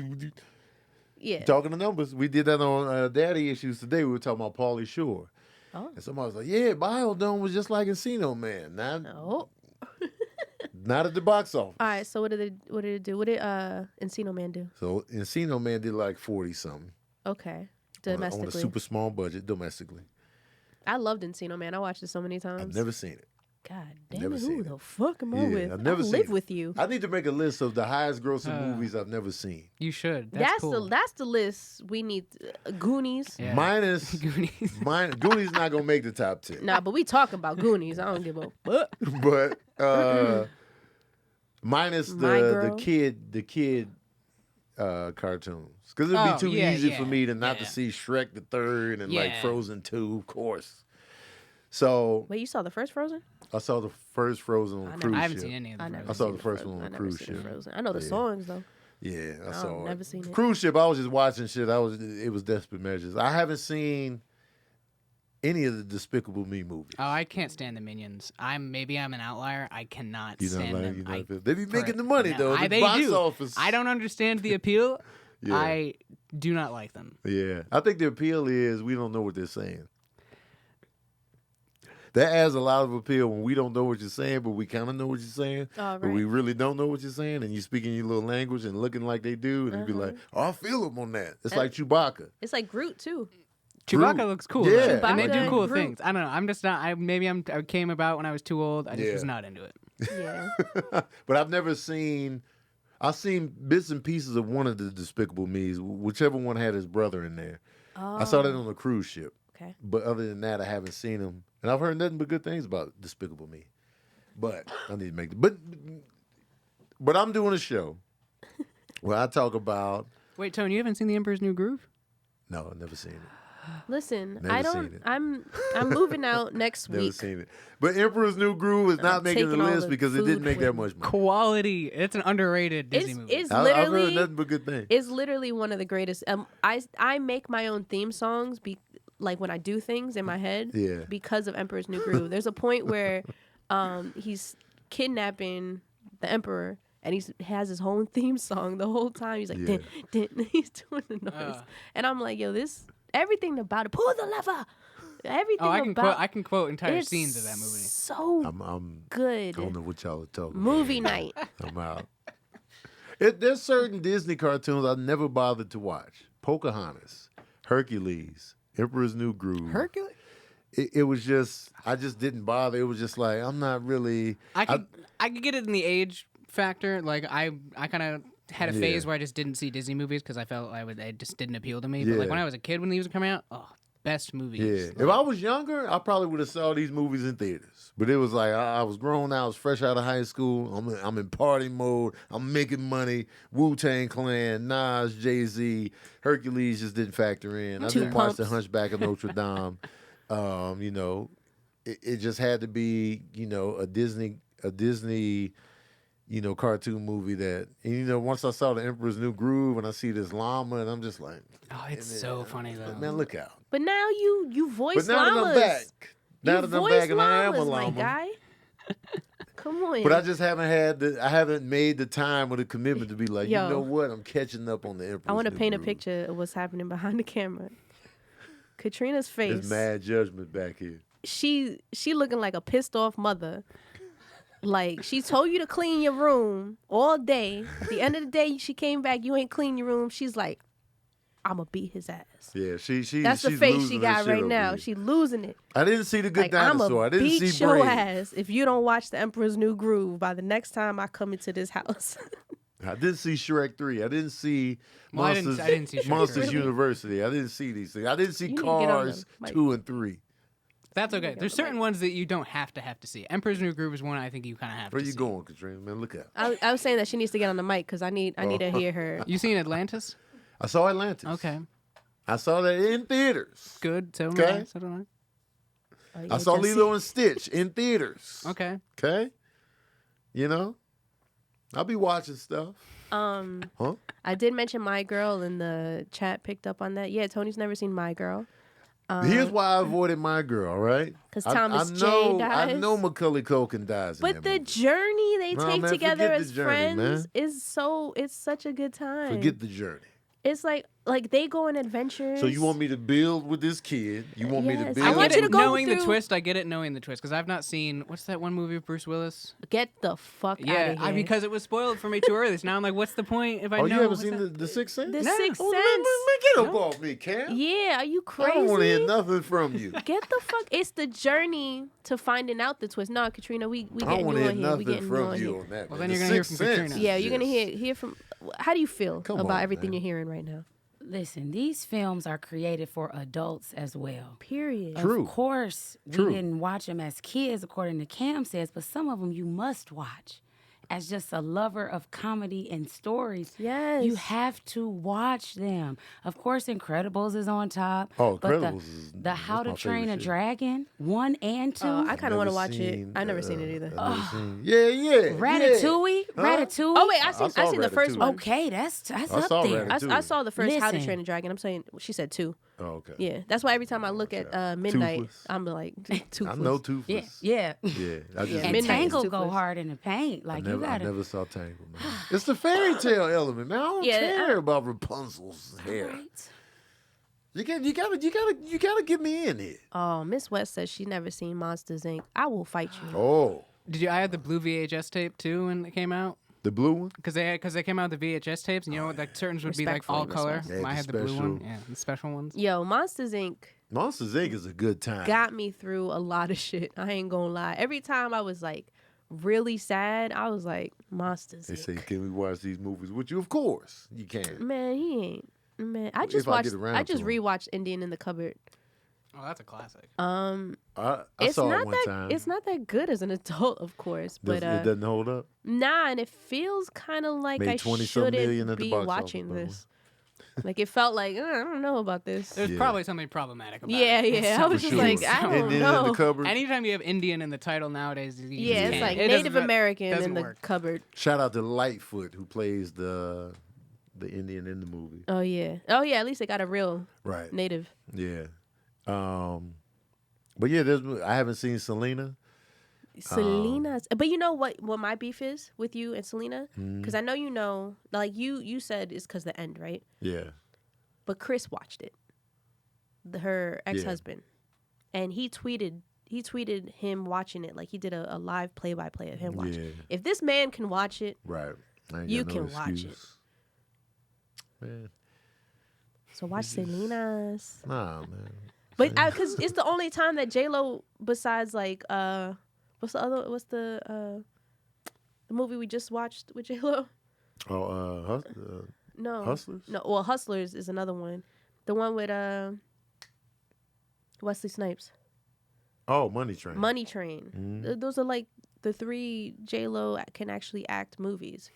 Yeah. Talking to numbers. We did that on Daddy Issues today. We were talking about Pauly Shore. Oh. And somebody was like, yeah, Biodome was just like Encino Man. Oh. Not at the box office. All right. So what did it do? What did Encino Man do? So Encino Man did like 40-something. Okay. On a Domestically. super small budget, domestically. I loved Encino Man. I watched it so many times. I've never seen it. God damn never it. seen Who it. the fuck am I Yeah, with? I've never I seen live it. with you. I need to make a list of the highest grossing movies I've never seen. You should. That's cool. That's the list we need. Goonies. Yeah. Minus Goonies. Goonies not gonna make the top 10. Nah, but we talking about Goonies. I don't give a fuck. But minus My the Girl. kid cartoons. Because it'd Oh, be too yeah, easy yeah, for me to not yeah. to see Shrek the Third and like Yeah. Frozen 2, of course. So Wait, you saw the first Frozen? I saw the first Frozen on a cruise I haven't ship. seen any of I them. never I saw seen the first Frozen. one on I a never cruise seen ship. Frozen. I know the Yeah. songs though. Yeah, I I've saw never it. seen it. Cruise ship, I was just watching shit. It was Desperate Measures. I haven't seen any of the Despicable Me movies. Oh, I can't stand the Minions. Maybe I'm an outlier. I cannot You know, stand like, them. you know, I- they be making the money No, though. The they box do. office. I don't understand the appeal. Yeah. I do not like them. Yeah, I think the appeal is we don't know what they're saying. That adds a lot of appeal when we don't know what you're saying, but we kind of know what you're saying. Oh, But we right. really don't know what you're saying, and you speaking your little language and looking like they do, and you be like, "Oh, I feel them on that." It's like Chewbacca. It's like Groot too. Chewbacca Groot. looks cool. Yeah. though. And they do Chewbacca cool and Groot. things. I don't know. I'm just not. I came about when I was too old. I just Yeah. was not into it. Yeah. But I've never seen I seen bits and pieces of one of the Despicable Me's, whichever one had his brother in there. I saw that on a cruise ship. Okay. But other than that, I haven't seen him, and I've heard nothing but good things about Despicable Me. But I need to make but I'm doing a show where I talk about. Wait, Tone, you haven't seen The Emperor's New Groove? No, I've never seen it. Listen, Never I seen don't. it. I'm moving out next Never week. seen it. But Emperor's New Groove is not making the taking all list the because it didn't food make that with much money. Quality. It's an underrated Disney movie. It's I've heard literally nothing but good things. it's literally one of the greatest. I make my own theme songs like when I do things in my head. Yeah. Because of Emperor's New Groove. There's a point where he's kidnapping the Emperor. And he has his whole theme song the whole time. He's like, Yeah. din, din. He's doing the noise. And I'm like, yo, everything about it. Pull the lever. Everything I can quote entire it's scenes of that movie. So I'm good. I don't know what y'all are talking Movie about. night. I'm out. There's certain Disney cartoons I never bothered to watch. Pocahontas, Hercules, Emperor's New Groove. Hercules? It was just, I just didn't bother. It was just like, I'm not really. I could get it in the age factor. Like I kind of had a phase where I just didn't see Disney movies because I felt it just didn't appeal to me. But like when I was a kid when these were coming out, best movies. Yeah. If I was younger, I probably would have saw these movies in theaters. But it was like I was grown. I was fresh out of high school. I'm in party mode. I'm making money. Wu-Tang Clan, Nas, Jay-Z, Hercules just didn't factor in. I didn't watch The Hunchback of Notre Dame. You know, it just had to be, you know, a Disney, you know, cartoon movie that, and, you know, once I saw The Emperor's New Groove and I see this llama and I'm just like, Oh, it's so funny though. man, look out. But now you voice But now llamas. that I'm back, now that I'm back and I am a llamas, my llama. guy. Come on. But I just haven't made the time or the commitment to be like, Yo. you know what, I'm catching up on The Emperor's I want to New paint a Groove. picture of what's happening behind the camera. Katrina's face. There's mad judgment back here. She looking like a pissed off mother. Like she told you to clean your room all day. At the end of the day, she came back. You ain't clean your room. She's like, "I'ma beat his ass." Yeah, she. That's the she's face losing she her got shit right over now. here. She losing it. I didn't see the Good Like Dinosaur. I I'ma didn't beat see your Brave. ass if you don't watch The Emperor's New Groove by the next time I come into this house. I didn't see Shrek 3. I didn't see Well, I Monsters, didn't see Shrek Monsters 3. University. I didn't see these things. I didn't see You need to get on Cars the mic. 2 and 3. That's okay. There's certain ones that you don't have to see. Emperor's New Groove is one I think you kind of have Where to you see. going, Katrina? Man, look out. I was saying that she needs to get on the mic because I need to hear her. You seen Atlantis? I saw Atlantis. Okay. I saw that in theaters. Good. So, Okay. so do Oh, I yeah, saw just- Lilo and Stitch in theaters. I. Okay. Okay? You know? I'll be watching stuff. Huh? I did mention My Girl in the chat. Picked up on that. Yeah, Tony's never seen My Girl. Here's why I avoided My Girl, all right? 'Cause I Thomas J. know, dies. I know Macaulay Culkin dies in But that the movie. journey they No, take man, together forget the as journey, friends man. it's such a good time. Forget the journey. It's like they go on adventures. So you want me to build with this kid? You want me to Yes. build? I I want get you it to go knowing the through- twist. I get it knowing the twist because I've not seen what's that one movie with Bruce Willis? get the fuck out Yeah, of here. because it was spoiled for me too early. So now I'm like, what's the point if I Oh, know? you haven't what's seen that? the Sixth Sense? The No. Sixth Oh, Sense. man, get up off me, Cam. Yeah, are you crazy? I don't want to hear nothing from you. Get the fuck! It's the journey to finding out the twist. No, Katrina, we I don't getting want you to on hear here. We nothing getting you from on you here. on that. Well, man. then you're The gonna hear Sixth from Katrina. Sense Yeah, is you're gonna just- hear from. How do you feel Come about on, everything man. you're hearing right now? Listen, these films are created for adults as well. Period. True. Of course, True. we didn't watch them as kids, according to Cam says, but some of them you must watch. As just a lover of comedy and stories, Yes. you have to watch them. Of course, Incredibles is on top. Oh, but Incredibles is- the that's How to my Train favorite a shit. Dragon 1 and 2. I kind of want to Never watch it. seen, I never seen it either. I've never seen- Yeah. Ratatouille, Huh? Ratatouille. Oh wait, I saw seen the first Ratatouille. one. Okay, that's I up saw there. Ratatouille. I saw the first How to Listen. Train a Dragon. I'm saying she said 2. Oh, okay. Yeah, that's why every time I look at midnight, Toothless. I'm like I toothless. know Yeah, Toothless. yeah. Yeah. I just Yeah, And Midnight is Tangle Toothless. go hard in the paint. Like I you gotta. never saw Tangle, man. It's the fairy tale element, man. I don't Yeah, care about Rapunzel's hair. Right. You gotta get me in here. Oh, Miss West says she never seen Monsters Inc. I will fight you. Oh, Did you? I had the blue VHS tape too when it came out. the blue one. Because they came out with the VHS tapes, and you know, like certain would be like Respectfully, all Miss color. West. Yeah, I the had the blue one. special. Yeah, the special ones. Yo, Monsters Inc. Monsters Inc. is a good time. got me through a lot of shit. I ain't gonna lie. Every time I was like really sad, I was like, Monsters. They say, Inc. can we watch these movies with you? Of course, you can. Man, he ain't. Man, I just If I get watched. around I to just 'em. rewatched Indian in the Cupboard. Oh, that's a classic. I It's saw not it one that. time. It's not that good as an adult, of course, but it doesn't hold up. nah, and it feels kind of like Made I 20-some million shouldn't at the be box watching office, by the way. this. Like it felt like I don't know about this. There's Yeah. probably something problematic about Yeah, it. yeah. I was For just sure. like, I don't Indian in know. the cupboard. Anytime you have Indian in the title nowadays, you Yeah, just it's can't. like It Native doesn't- American doesn't in the work. cupboard. Shout out to Lightfoot who plays the Indian in the movie. Oh yeah. Oh yeah. At least they got a real Right. native. Yeah. But yeah, I haven't seen Selena. Selena's, but you know what? What my beef is with you and Selena, Mm-hmm. because I know you know, like you said it's because the end, right? Yeah. But Chris watched it, her ex-husband, and he tweeted him watching it, like he did a live play-by-play of him watching. Yeah. If this man can watch it, Right. I ain't You got no can watch it. excuse. Man. so watch Selena's. Nah, man. But because it's the only time that J-Lo, besides like what's the movie we just watched with J-Lo? Oh, No. Hustlers? No, well, Hustlers is another one. The one with Wesley Snipes. Oh, Money Train. Money Train. Those are like the 3 J-Lo can actually act movies.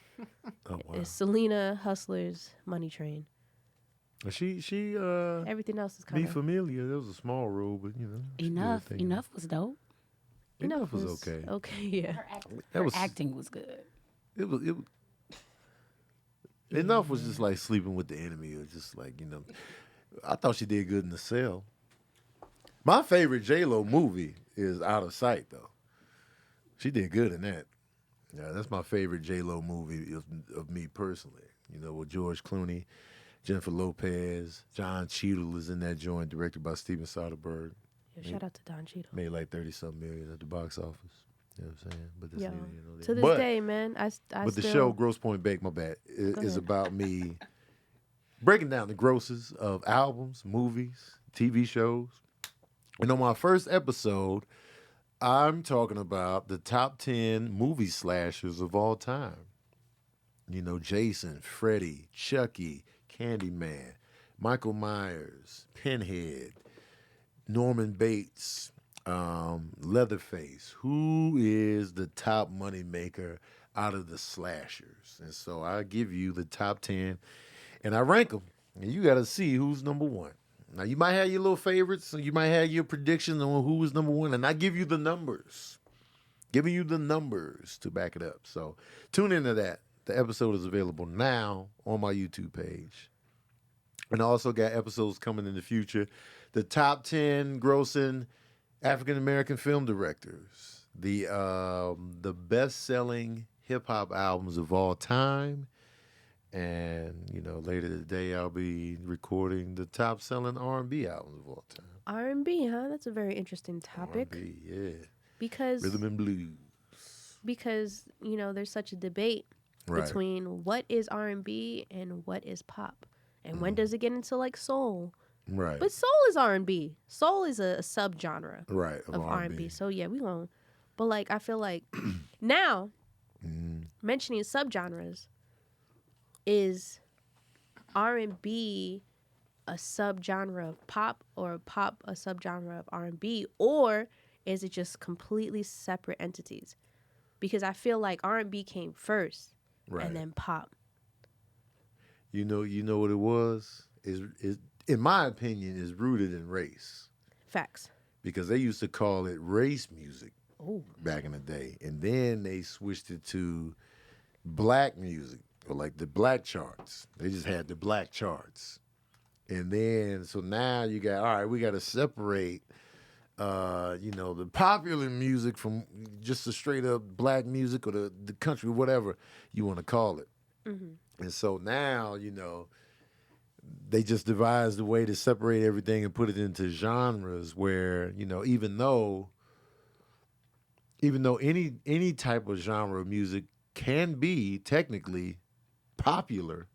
Oh, wow. It's Selena, Hustlers, Money Train. She Everything else is be kind of familiar. That was a small role, but you know. she did her thing. Enough was dope. Enough was okay. Okay, yeah. Her was- acting was good. It was Enough was just like sleeping with the enemy, or just like, you know. I thought she did good in The Cell. My favorite J-Lo movie is Out of Sight, though. She did good in that. Yeah, that's my favorite J-Lo movie of me personally. You know, with George Clooney, Jennifer Lopez, John Cheadle is in that joint, directed by Steven Soderbergh. Yo, shout out to Don Cheadle. Made like 30-something million at the box office. You know what I'm saying? But that's Yo, neither here nor there. to this But- day, man, I But the still, show Gross Point Bake, my bad, is about me breaking down the grosses of albums, movies, TV shows. And on my first episode, I'm talking about the top 10 movie slashers of all time. You know, Jason, Freddy, Chucky, Candyman, Michael Myers, Pinhead, Norman Bates, Leatherface. Who is the top money maker out of the slashers? And so I give you the top 10 and I rank them. And you got to see who's number one. Now, you might have your little favorites, and you might have your predictions on who is number one, and I give you the numbers. Giving you the numbers to back it up. So tune into that. The episode is available now on my YouTube page. And I also got episodes coming in the future. The top 10 grossing African-American film directors. The best-selling hip-hop albums of all time. And, you know, later today I'll be recording the top-selling R&B albums of all time. R&B, huh? That's a very interesting topic. R&B, yeah. Because Rhythm and blues. you know, there's such a debate Right. between what is R&B and what is pop. And when does it get into like soul? Right. But soul is R&B. Soul is a subgenre Right. of R&B. So yeah, we won't. But like I feel like now mentioning subgenres, is R&B a subgenre of pop, or pop a subgenre of R&B, or is it just completely separate entities? Because I feel like R&B came first, Right. and then pop. You know what it was? Is in my opinion, is rooted in race. Facts. Because they used to call it race music Oh, back in the day. And then they switched it to black music, or like the black charts. They just had the black charts. And then, so now you got, all right, we got to separate, the popular music from just the straight up black music, or the country, whatever you want to call it. And so now, they just devised a way to separate everything and put it into genres where, even though any type of genre of music can be technically popular,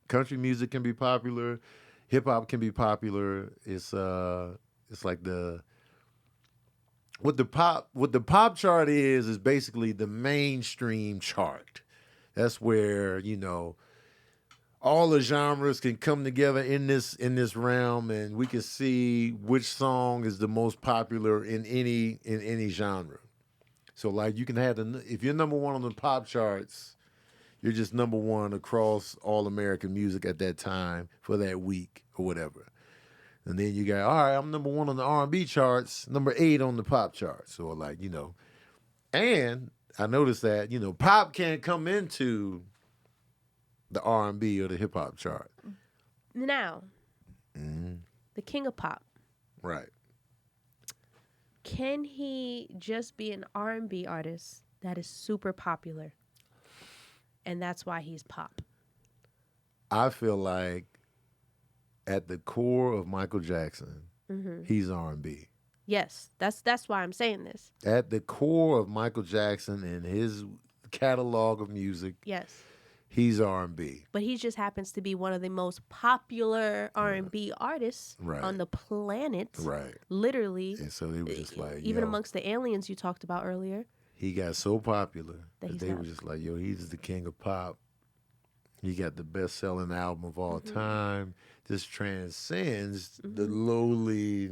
country music can be popular, hip hop can be popular. It's like the what the pop chart is basically the mainstream chart. That's where, all the genres can come together in this realm, and we can see which song is the most popular in any genre. So like you can have if you're number one on the pop charts, you're just number one across all American music at that time for that week or whatever. And then you got, all right, I'm number one on the R&B charts, number 8 on the pop charts. Or like, and I noticed that, pop can't come into the R&B or the hip hop chart. Now, the king of pop. Right. Can he just be an R&B artist that is super popular? And that's why he's pop. I feel like at the core of Michael Jackson, he's R&B. Yes, that's why I'm saying this. At the core of Michael Jackson and his catalog of music, yes, he's R&B. But he just happens to be one of the most popular R&B artists on the planet. Right. Literally. And so they were just like, even amongst the aliens you talked about earlier. He got so popular that they were just like, yo, he's the king of pop. He got the best-selling album of all time. This transcends the lowly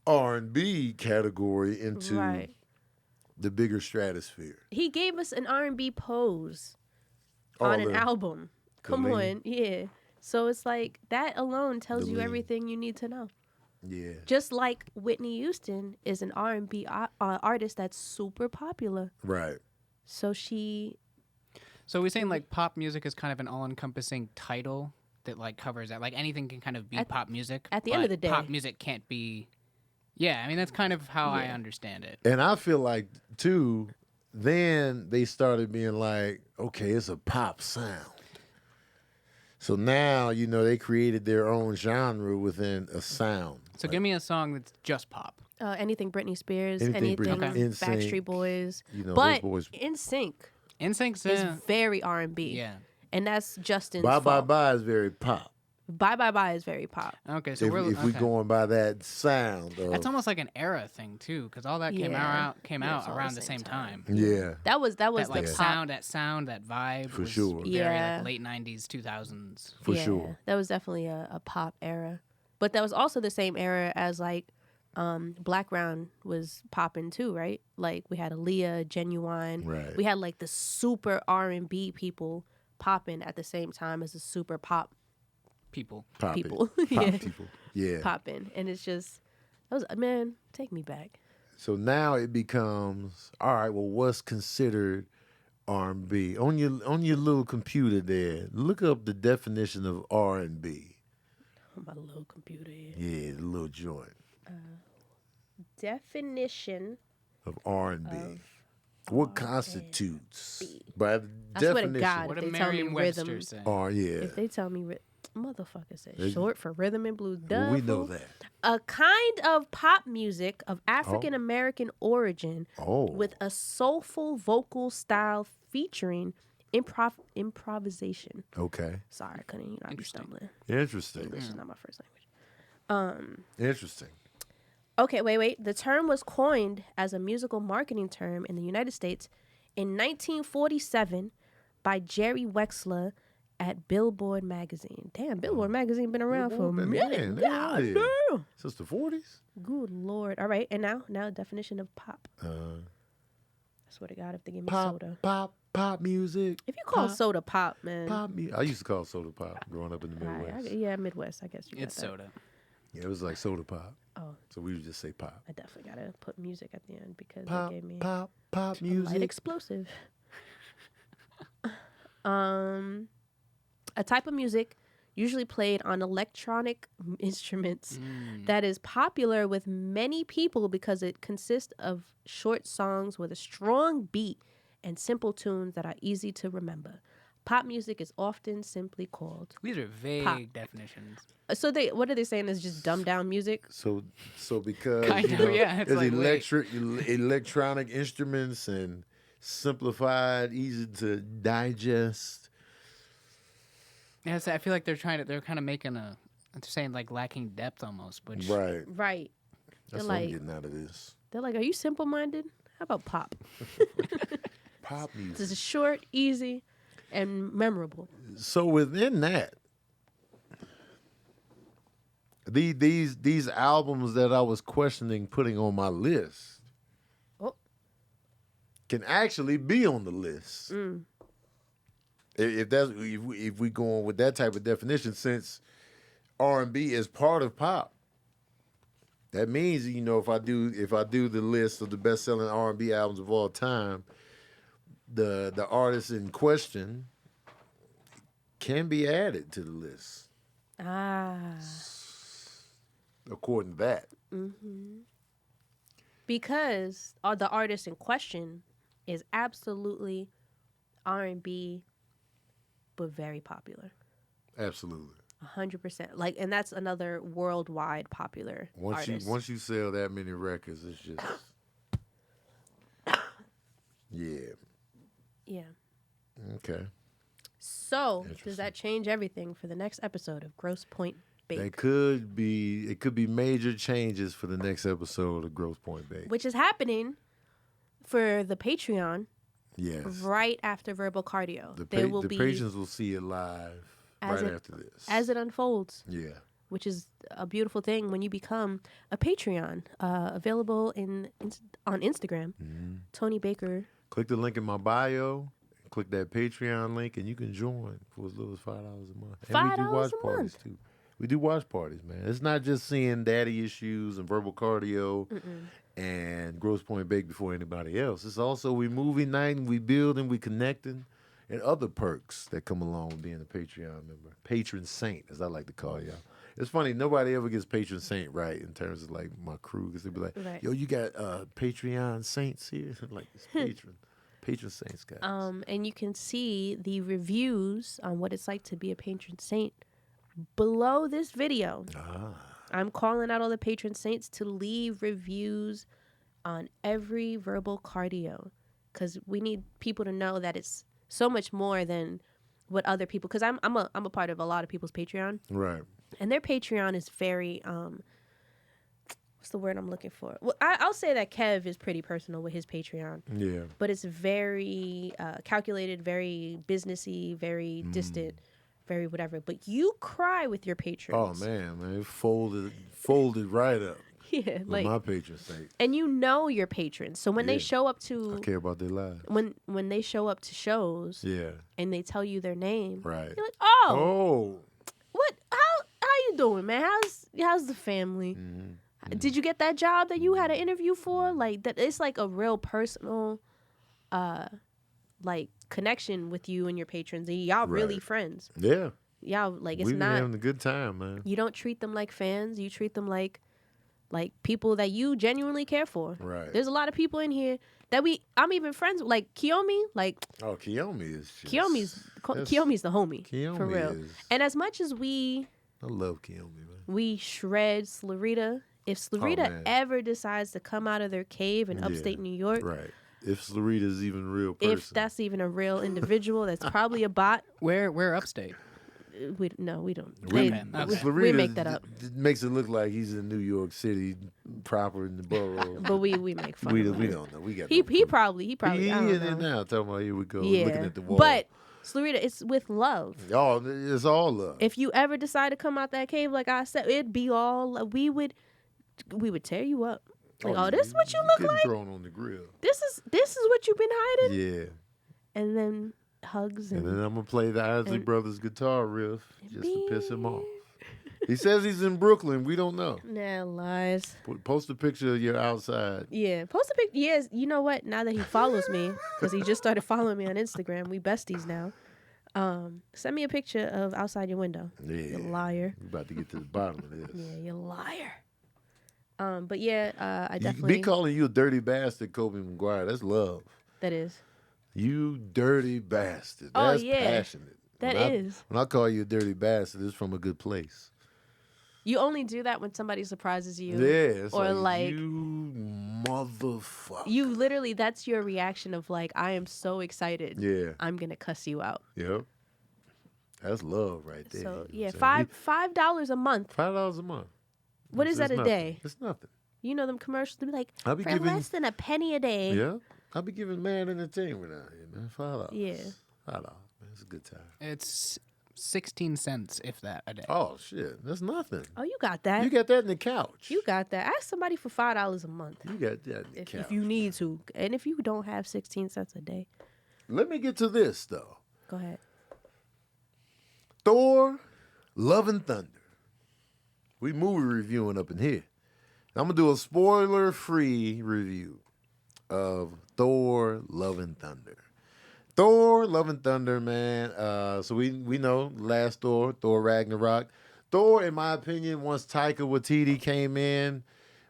R&B category into the bigger stratosphere. He gave us an R&B pose on an album. Come on, yeah. So it's like that alone tells you everything you need to know. Yeah. Just like Whitney Houston is an R&B artist that's super popular. Right. So she... So we're saying like pop music is kind of an all-encompassing title that like covers that. Like anything can kind of be pop music. At the end of the day. Pop music can't be... Yeah, I mean, that's kind of how I understand it. And I feel like, too, then they started being like, okay, it's a pop sound. So now, they created their own genre within a sound. So give me a song that's just pop. Anything Britney Spears, anything Backstreet Boys. But NSYNC. NSYNC is very R&B. Yeah. And that's Justin's Bye fault. Bye Bye is very pop. Bye Bye Bye is very pop. Okay, so if we're going by that sound. That's almost like an era thing too, because all that came out around the same time. Yeah. That was that the sound, that vibe. For sure. Very like late 90s, 2000s. For sure. That was definitely a pop era. But that was also the same era as like Black Round was popping too, right? Like we had Aaliyah, Genuine. Right. We had like the super R&B people popping at the same time as the super pop people. People. Yeah. Popping. And it's just, man, take me back. So now it becomes, all right, well, what's considered R&B? On your little computer there, look up the definition of R&B. On my little computer here. Yeah, the little joint. Definition of R&B. What constitutes? By the definition. What if they tell me rhythm. If they tell me motherfucker says short for rhythm and blues. Well, we know that. A kind of pop music of African American origin with a soulful vocal style featuring improvisation. Okay. Sorry, I couldn't. I'd be stumbling. Interesting. English is not my first language. Interesting. Okay, wait. The term was coined as a musical marketing term in the United States in 1947 by Jerry Wexler at Billboard magazine. Damn, Billboard magazine been around for a minute. Since the 40s? Good Lord. All right, and now definition of pop. I swear to God, if they give me soda. Pop music. If you call soda pop, man. Pop music. I used to call soda pop growing up in the Midwest. Midwest, I guess. It's soda. Yeah, it was like soda pop. Oh. So we would just say pop. I definitely got to put music at the end because they gave me pop music. Light explosive. A type of music usually played on electronic instruments that is popular with many people because it consists of short songs with a strong beat and simple tunes that are easy to remember. Pop music is often simply called These are vague pop. definitions. So what are they saying is just dumbed down music? So because it's like electric electronic instruments and simplified, easy to digest. Yeah, so I feel like they're kind of making they're saying like lacking depth almost, which Right. Right. That's what I'm getting out of this. They're like, are you simple-minded? How about pop? Pop music. This is short, easy, and memorable. So within that, these albums that I was questioning putting on my list can actually be on the list. If we go on with that type of definition, since R&B is part of pop, that means, you know, if I do the list of the best selling R&B albums of all time, the artists in question can be added to the list. According to that. Because the artist in question is absolutely R&B, but very popular. Absolutely. 100%. Like, and that's another worldwide popular artist. Once you sell that many records, it's just Yeah. Okay. So, does that change everything for the next episode of Gross Point Bake? It could be major changes for the next episode of Gross Point Bake. Which is happening for the Patreon. Yes. Right after Verbal Cardio. The patrons will see it live after this. As it unfolds. Yeah. Which is a beautiful thing when you become a Patreon. Available on Instagram. Tony Baker. Click the link in my bio. Click that Patreon link, and you can join for as little as $5 a month. And we do watch parties too. We do watch parties, man. It's not just seeing Daddy Issues and Verbal Cardio and Gross Point Bake before anybody else. It's also we movie night and we building, we connecting, and other perks that come along with being a Patreon member. Patron saint, as I like to call y'all. It's funny, nobody ever gets patron saint right in terms of like my crew, because they be like, yo, you got Patreon saints here? Like, it's patron saints, guys. And you can see the reviews on what it's like to be a patron saint below this video. I'm calling out all the patron saints to leave reviews on every Verbal Cardio, because we need people to know that it's so much more than what other people, because I'm a part of a lot of people's Patreon. Right. And their Patreon is very what's the word I'm looking for? Well, I'll say that Kev is pretty personal with his Patreon. Yeah. But it's very calculated, very businessy, very distant, very whatever. But you cry with your patrons. Oh man, it folded right up. Yeah, like my patrons say. And you know your patrons. So when they show up to, I care about their lives. When they show up to shows, and they tell you their name, right? You're like, what? How you doing, man? How's the family? Did you get that job that you had an interview for? Like that, it's like a real personal, like connection with you and your patrons. And y'all really friends. Yeah. Y'all like it's We've been not having a good time, man. You don't treat them like fans. You treat them like people that you genuinely care for. Right. There's a lot of people in here that I'm even friends with. Like Kiyomi, Kiyomi is just... Kiyomi's the homie. Kiyomi for real. And as much as I love Kiyomi, man. We shred Slurita. If Slurita ever decides to come out of their cave in upstate New York. Right. If Slurita's even a real person. If that's even a real individual, that's probably a bot. Where upstate? We don't. We make that up. It makes it look like he's in New York City proper in the borough. But we make fun of him. We don't know. We got he probably He in there now talking about here we go looking at the wall. But Slurita, it's with love. Oh, it's all love. If you ever decide to come out that cave, like I said, it'd be all we would tear you up. Like, this is what you look like. Thrown on the grill. This is what you've been hiding. Yeah. And then hugs and then I'm gonna play the Isley Brothers guitar riff just to piss him off. He says he's in Brooklyn. We don't know. Nah, lies. Post a picture of you outside. Yeah, post a picture. Yes, you know what? Now that he follows me, because he just started following me on Instagram, we besties now. Send me a picture of outside your window. Yeah, you liar. We're about to get to the bottom of this. Yeah, you liar. But yeah, I definitely be calling you a dirty bastard, Kobe McGuire. That's love. That is. You dirty bastard. That's passionate. That is. When I call you a dirty bastard, it's from a good place. You only do that when somebody surprises you. Yeah. It's or like you motherfucker. You literally, that's your reaction of like, I am so excited. Yeah. I'm going to cuss you out. Yep. That's love right there. So, yeah, $5 a month. $5 a month. What is that a day? It's nothing. You know them commercials to be like, I'll be for giving- less than a penny a day. Yeah. I'll be giving mad entertainment out here, man. $5. Yeah. $5, man. It's a good time. It's 16 cents, if that, a day. Oh, shit. That's nothing. Oh, you got that. You got that in the couch. You got that. Ask somebody for $5 a month You got that in the couch. if you need to. And if you don't have 16 cents a day, Let me get to this, though. go ahead. Thor, Love and Thunder. We movie reviewing up in here. I'm going to do a spoiler-free review of Thor, Love and Thunder. Thor, Love and Thunder, man. So we know last Thor Ragnarok. Thor, in my opinion, once Taika Waititi came in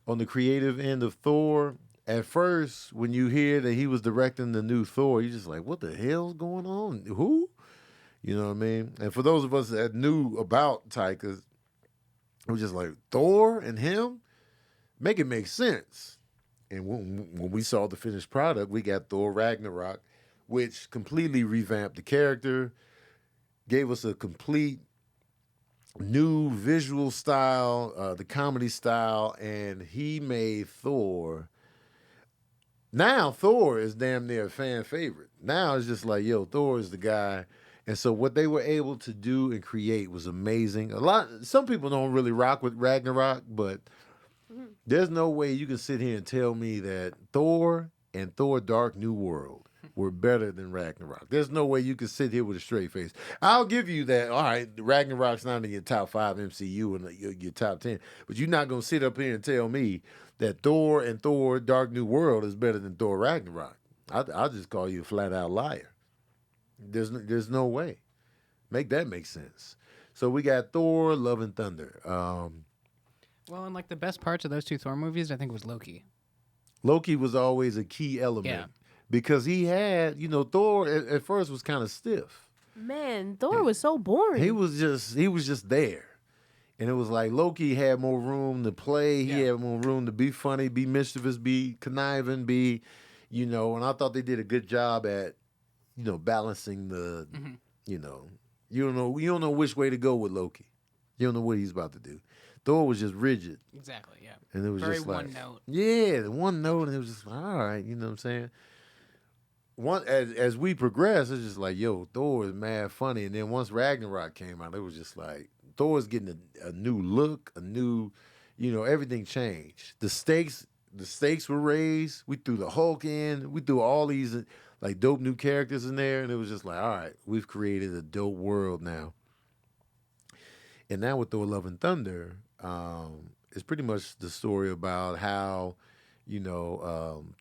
on the creative end of Thor, at first, when you hear that he was directing the new Thor, you're just like, what the hell's going on? Who? You know what I mean? And for those of us that knew about Taika, it was just like, Thor and him? Make it make sense. And when we saw the finished product, we got Thor Ragnarok, which completely revamped the character, gave us a complete new visual style, the comedy style, and he made Thor. Now Thor is damn near a fan favorite. Now it's just like, yo, Thor is the guy. And so what they were able to do and create was amazing. Some people don't really rock with Ragnarok, but there's no way you can sit here and tell me that Thor and Thor Dark New World were better than Ragnarok. There's no way you can sit here with a straight face. I'll give you that. All right, Ragnarok's not in your top 5 MCU and your top 10, but you're not going to sit up here and tell me that Thor and Thor Dark New World is better than Thor Ragnarok. I'll just call you a flat out liar. There's no way. Make that make sense. So we got Thor, Love and Thunder. Well, and like the best parts of those two Thor movies, I think, was Loki. Loki was always a key element. Yeah. Because he had, Thor at first was kind of stiff. Man, Thor was so boring. He was just there. And it was like Loki had more room to play. He had more room to be funny, be mischievous, be conniving, and I thought they did a good job at, balancing the, you don't know which way to go with Loki. You don't know what he's about to do. Thor was just rigid. Exactly, yeah. And it was Very just like one note. Yeah, the one note, and it was just like, all right, you know what I'm saying? As we progress, it's just like, yo, Thor is mad funny. And then once Ragnarok came out, it was just like Thor's getting a new look, a new, everything changed. The stakes were raised. We threw the Hulk in. We threw all these like dope new characters in there, and it was just like, all right, we've created a dope world now. And now with Thor: Love and Thunder, it's pretty much the story about how,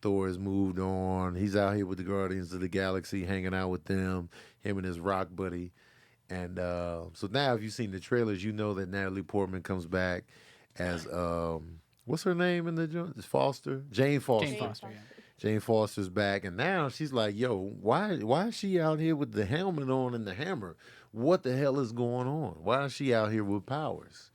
Thor has moved on. He's out here with the Guardians of the Galaxy, hanging out with them, him and his rock buddy. And so now if you've seen the trailers, you know that Natalie Portman comes back as, what's her name in the joint? It's Foster? Jane Foster. Jane Foster, yeah. Jane Foster's back. And now she's like, yo, why is she out here with the helmet on and the hammer? What the hell is going on? Why is she out here with powers?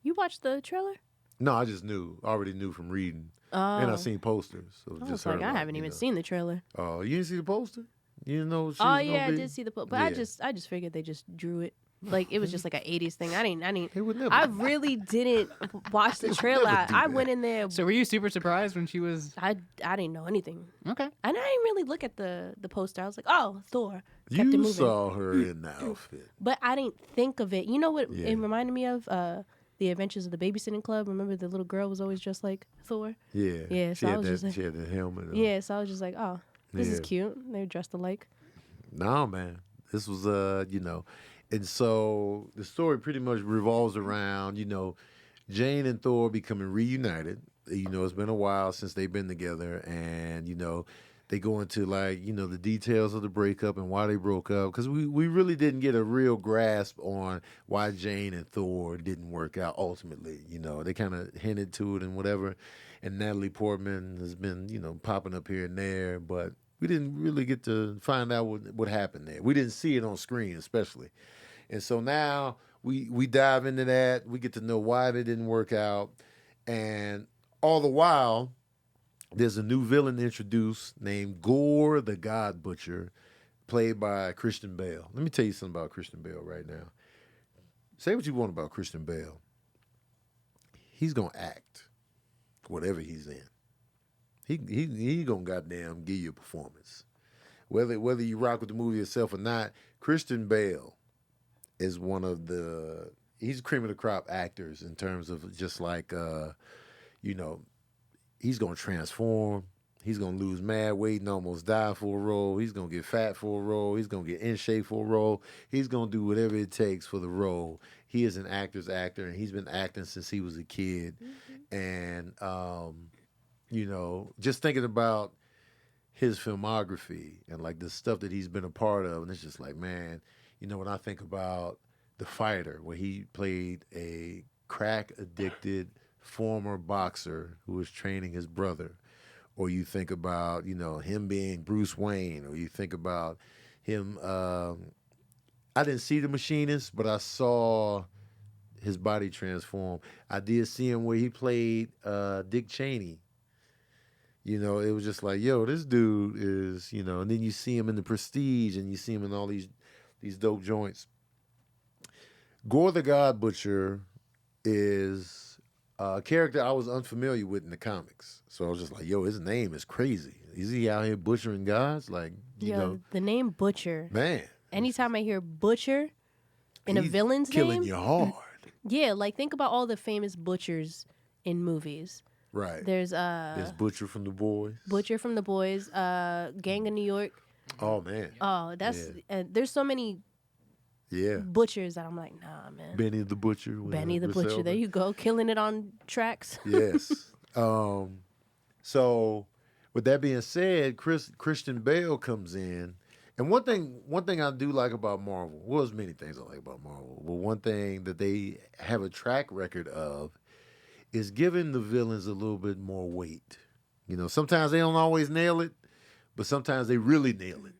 You watched the trailer? No, I just already knew from reading. And I seen posters. So I just was like, heard I haven't even seen the trailer. Oh, you didn't see the poster? You didn't know she Oh was yeah, I gonna be? did see the poster, but Yeah. I just figured they just drew it. Like it was just like an '80s thing. I didn't. They would never. I really didn't watch the would trailer. never do I that. went in there. So were you super surprised when she was... I didn't know anything. Okay. And I didn't really look at the poster. I was like, oh, Thor. Kept it You moving. saw her in the outfit. But I didn't think of it. You know what Yeah. it reminded me of? The Adventures of the Babysitting Club. Remember the little girl was always dressed like Thor? Yeah. Yeah, She so I had was that. just like- She had the helmet. On. Yeah, so I was just like, oh, this is Yeah. cute. They're dressed alike. No, man. This was and so the story pretty much revolves around, Jane and Thor becoming reunited. It's been a while since they've been together, and they go into the details of the breakup and why they broke up, because we really didn't get a real grasp on why Jane and Thor didn't work out ultimately. They kind of hinted to it and whatever, and Natalie Portman has been popping up here and there, but we didn't really get to find out what happened there. We didn't see it on screen, especially. And so now we dive into that. We get to know why they didn't work out. And all the while, there's a new villain introduced named Gore the God Butcher, played by Christian Bale. Let me tell you something about Christian Bale right now. Say what you want about Christian Bale. He's going to act. whatever he's in. He gonna goddamn give you a performance. Whether you rock with the movie itself or not, Christian Bale is one of he's cream of the crop actors in terms of just like he's gonna transform. He's gonna lose mad weight and almost die for a role. He's gonna get fat for a role. He's gonna get in shape for a role. He's gonna do whatever it takes for the role. He is an actor's actor, and he's been acting since he was a kid. And just thinking about his filmography and like the stuff that he's been a part of, and it's just like, man, when I think about The Fighter, where he played a crack-addicted former boxer who was training his brother, or you think about, him being Bruce Wayne, or you think about him, I didn't see The Machinist, but I saw his body transform. I did see him where he played Dick Cheney. It was just like, yo, this dude is, and then you see him in The Prestige, and you see him in all these dope joints. Gore the God Butcher is a character I was unfamiliar with in the comics. So I was just like, yo, his name is crazy. Is he out here butchering gods? Like, the name Butcher. Man. Anytime I hear Butcher in a villain's killing name. you hard. Yeah, like think about all the famous butchers in movies. Right. There's Butcher from the Boys. Butcher from the Boys, Gang of New York. Oh man. Oh, that's there's so many butchers that I'm like, nah, man. Benny the Butcher. Benny the Butcher. There you go, killing it on tracks. Yes. So with that being said, Christian Bale comes in. And one thing I do like about Marvel, well, there's many things I like about Marvel, but one thing that they have a track record of is giving the villains a little bit more weight. Sometimes they don't always nail it, but sometimes they really nail it.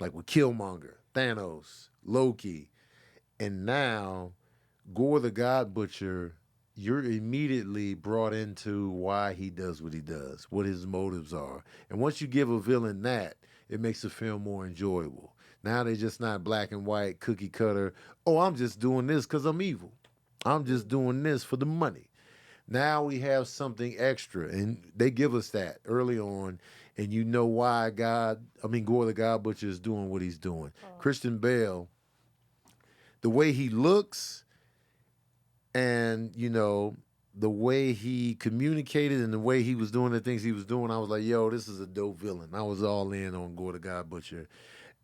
Like with Killmonger, Thanos, Loki, and now Gore the God Butcher, you're immediately brought into why he does what he does, what his motives are. And once you give a villain that, it makes the film more enjoyable. Now they're just not black and white, cookie cutter. Oh, I'm just doing this because I'm evil. I'm just doing this for the money. Now we have something extra, and they give us that early on, and you know why Gore the God Butcher is doing what he's doing. Oh. Christian Bale, the way he looks, and the way he communicated and the way he was doing the things he was doing, I was like, yo, this is a dope villain. I was all in on Gore the God Butcher,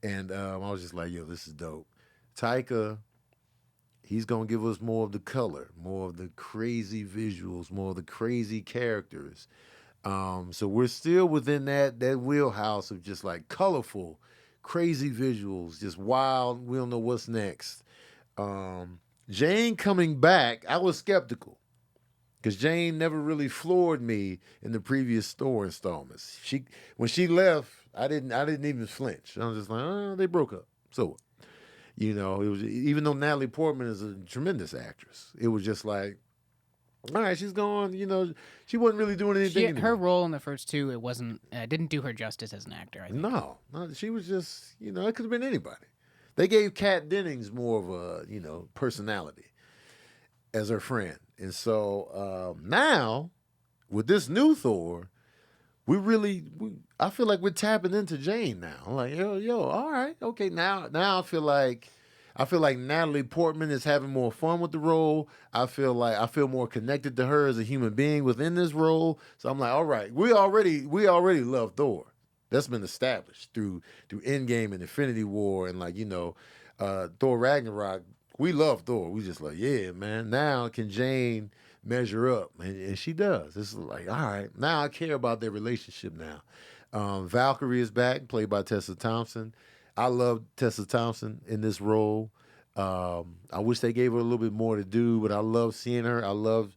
and I was just like, yo, this is dope. Taika, he's going to give us more of the color, more of the crazy visuals, more of the crazy characters. So we're still within that wheelhouse of just like colorful, crazy visuals, just wild. We don't know what's next. Jane coming back, I was skeptical because Jane never really floored me in the previous Thor installments. When she left, I didn't even flinch. I was just like, oh, they broke up. So it was, even though Natalie Portman is a tremendous actress, it was just like, all right, she's gone. She wasn't really doing anything. Her role in the first two, it wasn't didn't do her justice as an actor. I think. No, she was just it could have been anybody. They gave Kat Dennings more of a personality as her friend, and so now with this new Thor, I feel like we're tapping into Jane now. I'm like, yo, all right, okay. Now I feel like Natalie Portman is having more fun with the role. I feel more connected to her as a human being within this role. So I'm like, all right, we already love Thor. That's been established through Endgame and Infinity War and Thor Ragnarok. We love Thor. We just like, yeah, man. Now can Jane measure up? And she does. It's like, all right, now I care about their relationship now. Valkyrie is back, played by Tessa Thompson. I love Tessa Thompson in this role. I wish they gave her a little bit more to do, but I love seeing her. I love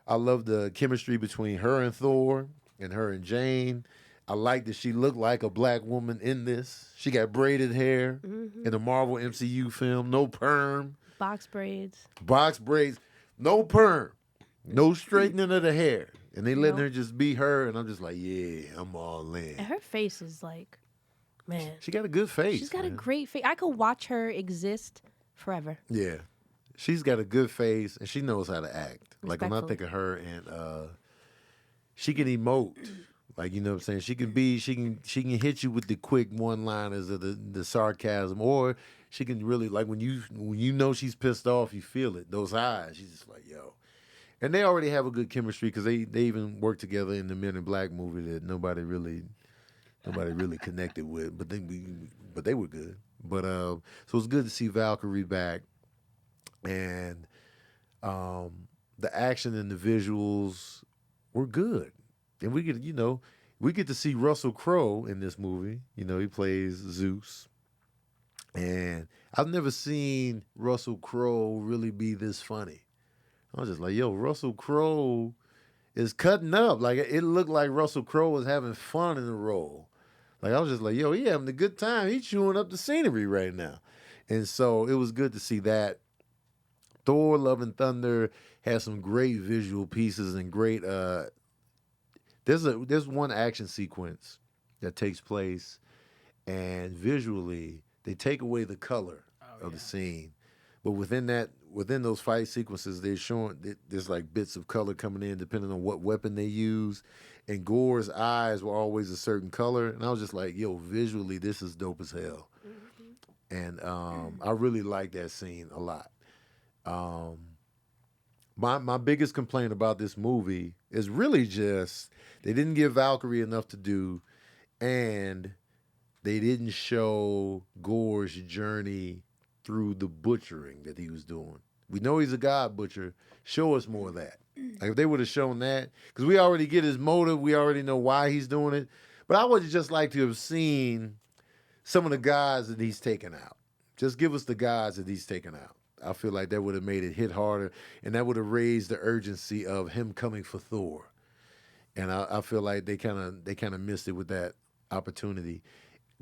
the chemistry between her and Thor and her and Jane. I like that she looked like a black woman in this. She got braided hair in a Marvel MCU film. No perm. Box braids. No perm. No straightening of the hair. And they letting her just be her, and I'm just like, yeah, I'm all in. And her face is like, man. She got a good face. She's got a great face. I could watch her exist forever. Yeah. She's got a good face, and she knows how to act. Like, when I think of her and she can emote. Like, you know what I'm saying? She can hit you with the quick one-liners of the sarcasm, or she can really, like, when you know she's pissed off, you feel it. Those eyes, she's just like, yo. And they already have a good chemistry because they even worked together in the Men in Black movie that nobody really connected with, but they were good. But so it's good to see Valkyrie back, and the action and the visuals were good, and we get to see Russell Crowe in this movie. You know, he plays Zeus, and I've never seen Russell Crowe really be this funny. I was just like, yo, Russell Crowe is cutting up. Like, it looked like Russell Crowe was having fun in the role. Like, I was just like, yo, he having a good time. He's chewing up the scenery right now. And so it was good to see that. Thor, Love and Thunder has some great visual pieces and great there's one action sequence that takes place, and visually they take away the color of the scene. But within those fight sequences, they're showing there's like bits of color coming in depending on what weapon they use. And Gore's eyes were always a certain color, and I was just like, yo, visually this is dope as hell. And I really like that scene a lot. My biggest complaint about this movie is really just they didn't give Valkyrie enough to do, and they didn't show Gore's journey through the butchering that he was doing. We know he's a god butcher. Show us more of that. Like, if they would have shown that, because we already get his motive, we already know why he's doing it. But I would just like to have seen some of the guys that he's taken out. Just give us the guys that he's taken out. I feel like that would have made it hit harder, and that would have raised the urgency of him coming for Thor. And I feel like they kind of missed it with that opportunity,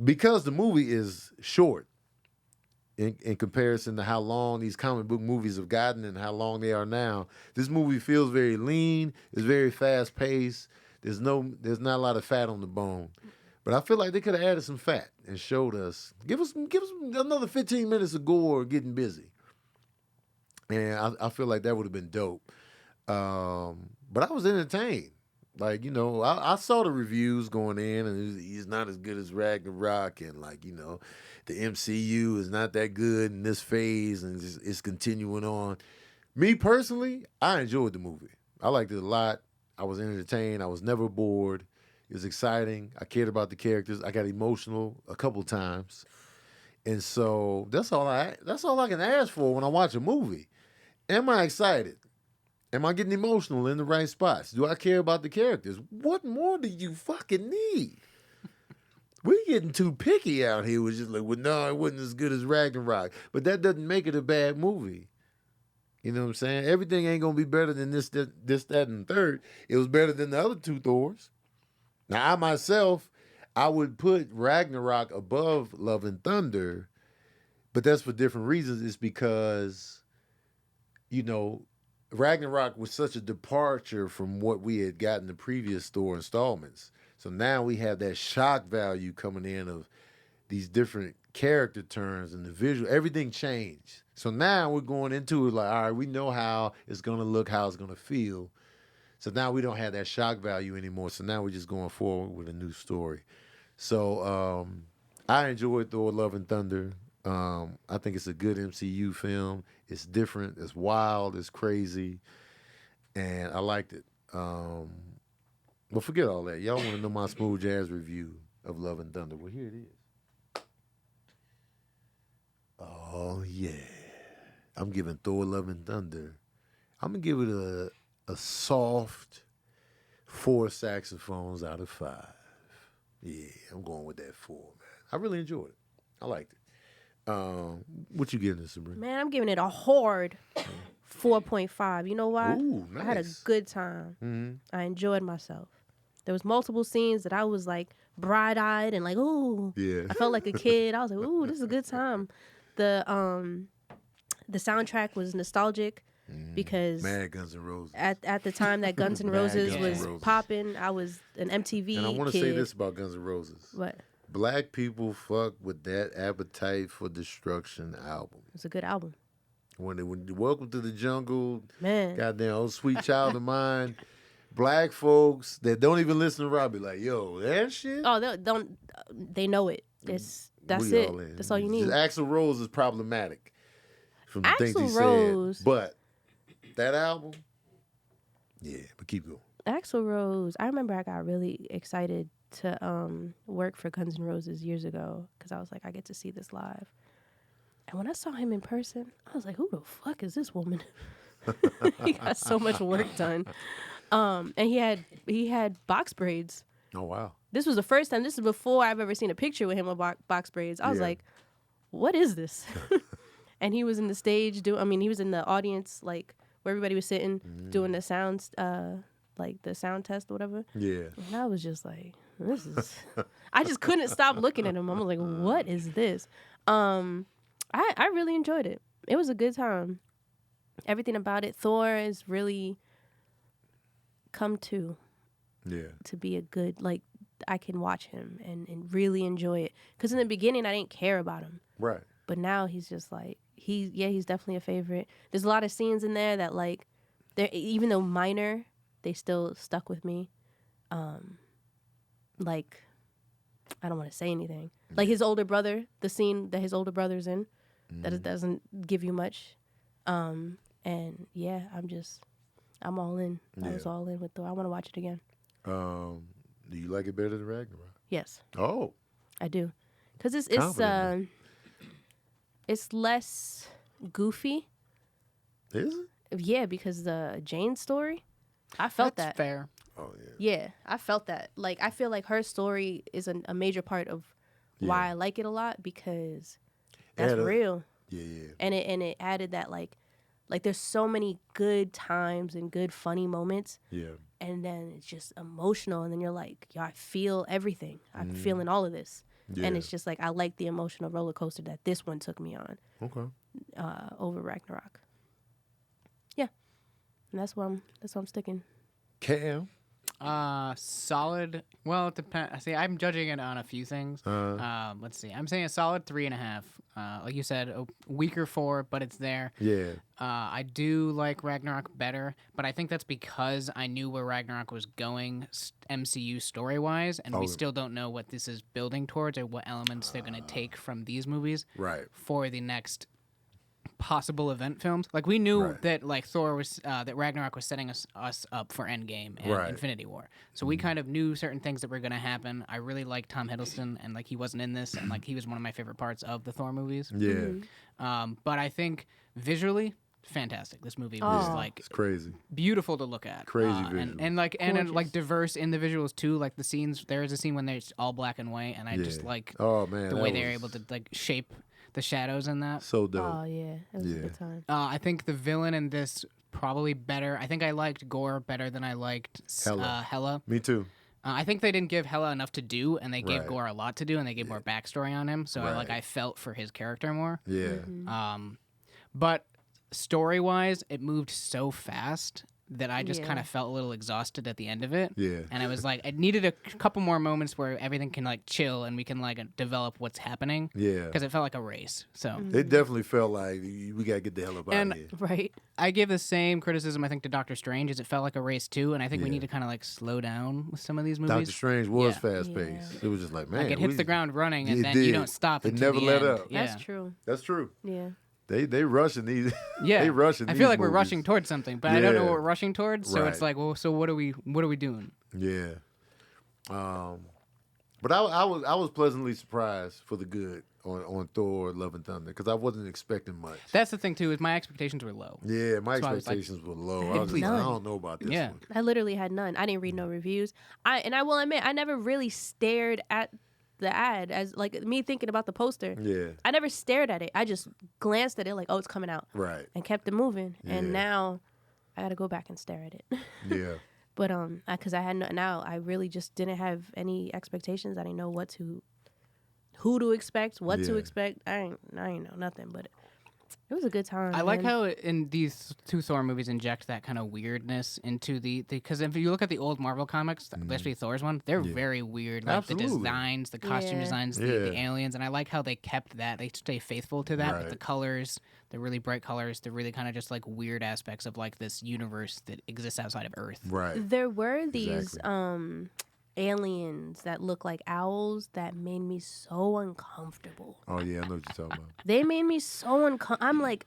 because the movie is short in comparison to how long these comic book movies have gotten and how long they are now. This movie feels very lean. It's very fast paced. There's not a lot of fat on the bone. But I feel like they could have added some fat and showed us. Give us another 15 minutes of Gore getting busy. And I feel like that would have been dope. But I was entertained. Like, you know, I saw the reviews going in, and he's not as good as Ragnarok, and, like, you know, the MCU is not that good in this phase, and it's continuing on. Me personally, I enjoyed the movie. I liked it a lot. I was entertained. I was never bored. It was exciting. I cared about the characters. I got emotional a couple times, and so that's all I can ask for when I watch a movie. Am I excited? Am I getting emotional in the right spots? Do I care about the characters? What more do you fucking need? We're getting too picky out here. We're just like, well, no, it wasn't as good as Ragnarok. But that doesn't make it a bad movie. You know what I'm saying? Everything ain't going to be better than this, that, and third. It was better than the other two Thors. Now, I myself, I would put Ragnarok above Love and Thunder, but that's for different reasons. It's because, you know, Ragnarok was such a departure from what we had gotten the previous Thor installments. So now we have that shock value coming in of these different character turns and the visual. Everything changed. So now we're going into it like, all right, we know how it's going to look, how it's going to feel. So now we don't have that shock value anymore. So now we're just going forward with a new story. So I enjoyed Thor Love and Thunder. I think it's a good MCU film. It's different. It's wild. It's crazy. And I liked it. But forget all that. Y'all want to know my smooth jazz review of Love and Thunder? Well, here it is. Oh, yeah. I'm giving Thor Love and Thunder. I'm going to give it a soft 4 saxophones out of 5. Yeah, I'm going with that 4, man. I really enjoyed it. I liked it. What you giving it, Sabrina? Man, I'm giving it a hard 4.5. You know why? Ooh, nice. I had a good time. Mm-hmm. I enjoyed myself. There was multiple scenes that I was like bright-eyed and like, ooh. Yeah. I felt like a kid. I was like, ooh, this is a good time. The soundtrack was nostalgic because Mad Guns N' Roses. At the time that Guns N' Roses was popping, I was an MTV And I want to kid. say this about Guns N' Roses. What? Black people fuck with that Appetite for Destruction album. It's a good album. When Welcome to the Jungle, Man. goddamn, Oh Sweet Child of Mine. black folks that don't even listen to Rob be like, yo, that shit. Oh, they know it. That's We it. all in. That's all you need. Axl Rose is problematic from the things he Axl Rose. said, but that album, yeah. But keep going. Axl Rose. I remember I got really excited to work for Guns N' Roses years ago because I was like, I get to see this live. And when I saw him in person, I was like, who the fuck is this woman? He got so much work done. And he had box braids. Oh wow. This was the first time. This is before I've ever seen a picture with him with box braids. I was like, what is this? And he was in the stage he was in the audience, like where everybody was sitting doing the sounds, like the sound test or whatever. Yeah. And I was just like, this is, I just couldn't stop looking at him. I was like, what is this? I really enjoyed it. It was a good time. Everything about it. Thor is really come to be a good, like, I can watch him and really enjoy it. Because in the beginning, I didn't care about him. Right. But now he's just like, he's definitely a favorite. There's a lot of scenes in there that, like, they're, even though minor, they still stuck with me. Like, I don't want to say anything. Like his older brother, the scene that his older brother's in, that it doesn't give you much. And yeah, I'm all in. I was all in with Thor. I want to watch it again. Do you like it better than Ragnarok? Yes. Oh. I do. Because it's less goofy. Is it? Yeah, because the Jane story, I felt That's that. fair. Oh yeah. Yeah, I felt that. Like, I feel like her story is a major part of why I like it a lot, because that's real. Yeah. And it added that, like there's so many good times and good funny moments. Yeah. And then it's just emotional, and then you're like, yo, I feel everything. I'm feeling all of this. Yeah. And it's just like, I like the emotional roller coaster that this one took me on. Okay. Over Ragnarok. Yeah. And that's why I'm sticking. Cam. Solid. Well, it depends. See, I'm judging it on a few things. Let's see. I'm saying a solid 3.5. Like you said, a weaker 4, but it's there. Yeah. I do like Ragnarok better, but I think that's because I knew where Ragnarok was going MCU story-wise, and we still don't know what this is building towards or what elements they're going to take from these movies for the next possible event films. Like, we knew that, like, Thor was that Ragnarok was setting us up for Endgame and Infinity War, so we kind of knew certain things that were going to happen. I really liked Tom Hiddleston, and like, he wasn't in this, and like, he was one of my favorite parts of the Thor movies. But I think visually, fantastic. This movie was like, it's crazy, beautiful to look at, crazy visuals. and like diverse in the visuals too. Like the scenes, there is a scene when it's all black and white, and I just like the way they're able to like shape the shadows in that. So dope. Oh yeah, it was a good time. I think the villain in this probably better. I think I liked Gore better than I liked Hela. Me too. I think they didn't give Hela enough to do, and they gave Gore a lot to do, and they gave more backstory on him. So I felt for his character more. Yeah. But story-wise, it moved so fast that I just kind of felt a little exhausted at the end of it. Yeah. And I was like, I needed a couple more moments where everything can like chill and we can like develop what's happening. Yeah. Because it felt like a race. So it definitely felt like we gotta get the hell up out of here. Right. I give the same criticism I think to Doctor Strange, as it felt like a race too, and I think we need to kind of like slow down with some of these movies. Doctor Strange was fast paced. It was just like, man, like it hits the ground running and then you don't stop. It never let up. That's true. That's true. Yeah. They rushing these. Yeah, they rushing. I feel like movies. we're rushing towards something, but I don't know what we're rushing towards. So it's like, well, so what are we doing? Yeah. But I was pleasantly surprised for the good on Thor: Love and Thunder, because I wasn't expecting much. That's the thing too, is my expectations were low. Yeah, my expectations were low. I was just like, I don't know about this one. I literally had none. I didn't read no reviews. I will admit, I never really stared at the ad as like me thinking about the poster. Yeah. I never stared at it. I just glanced at it like, oh, it's coming out. Right. And kept it moving. Yeah. And now I got to go back and stare at it. Yeah. But because I had I really just didn't have any expectations. I didn't know who to expect, what to expect. I ain't know nothing. But It was a good time. I like man. how in these two Thor movies inject that kind of weirdness into because if you look at the old Marvel comics, especially Thor's one, they're very weird. Like the Absolutely. designs, the costume Yeah. designs, the aliens, and I like how they kept that. They stay faithful to that with the colors, the really bright colors, the really kind of just like weird aspects of like this universe that exists outside of Earth. Right. There were these aliens that look like owls that made me so uncomfortable. Oh yeah, I know what you're talking They made me so uncomfortable. I'm like,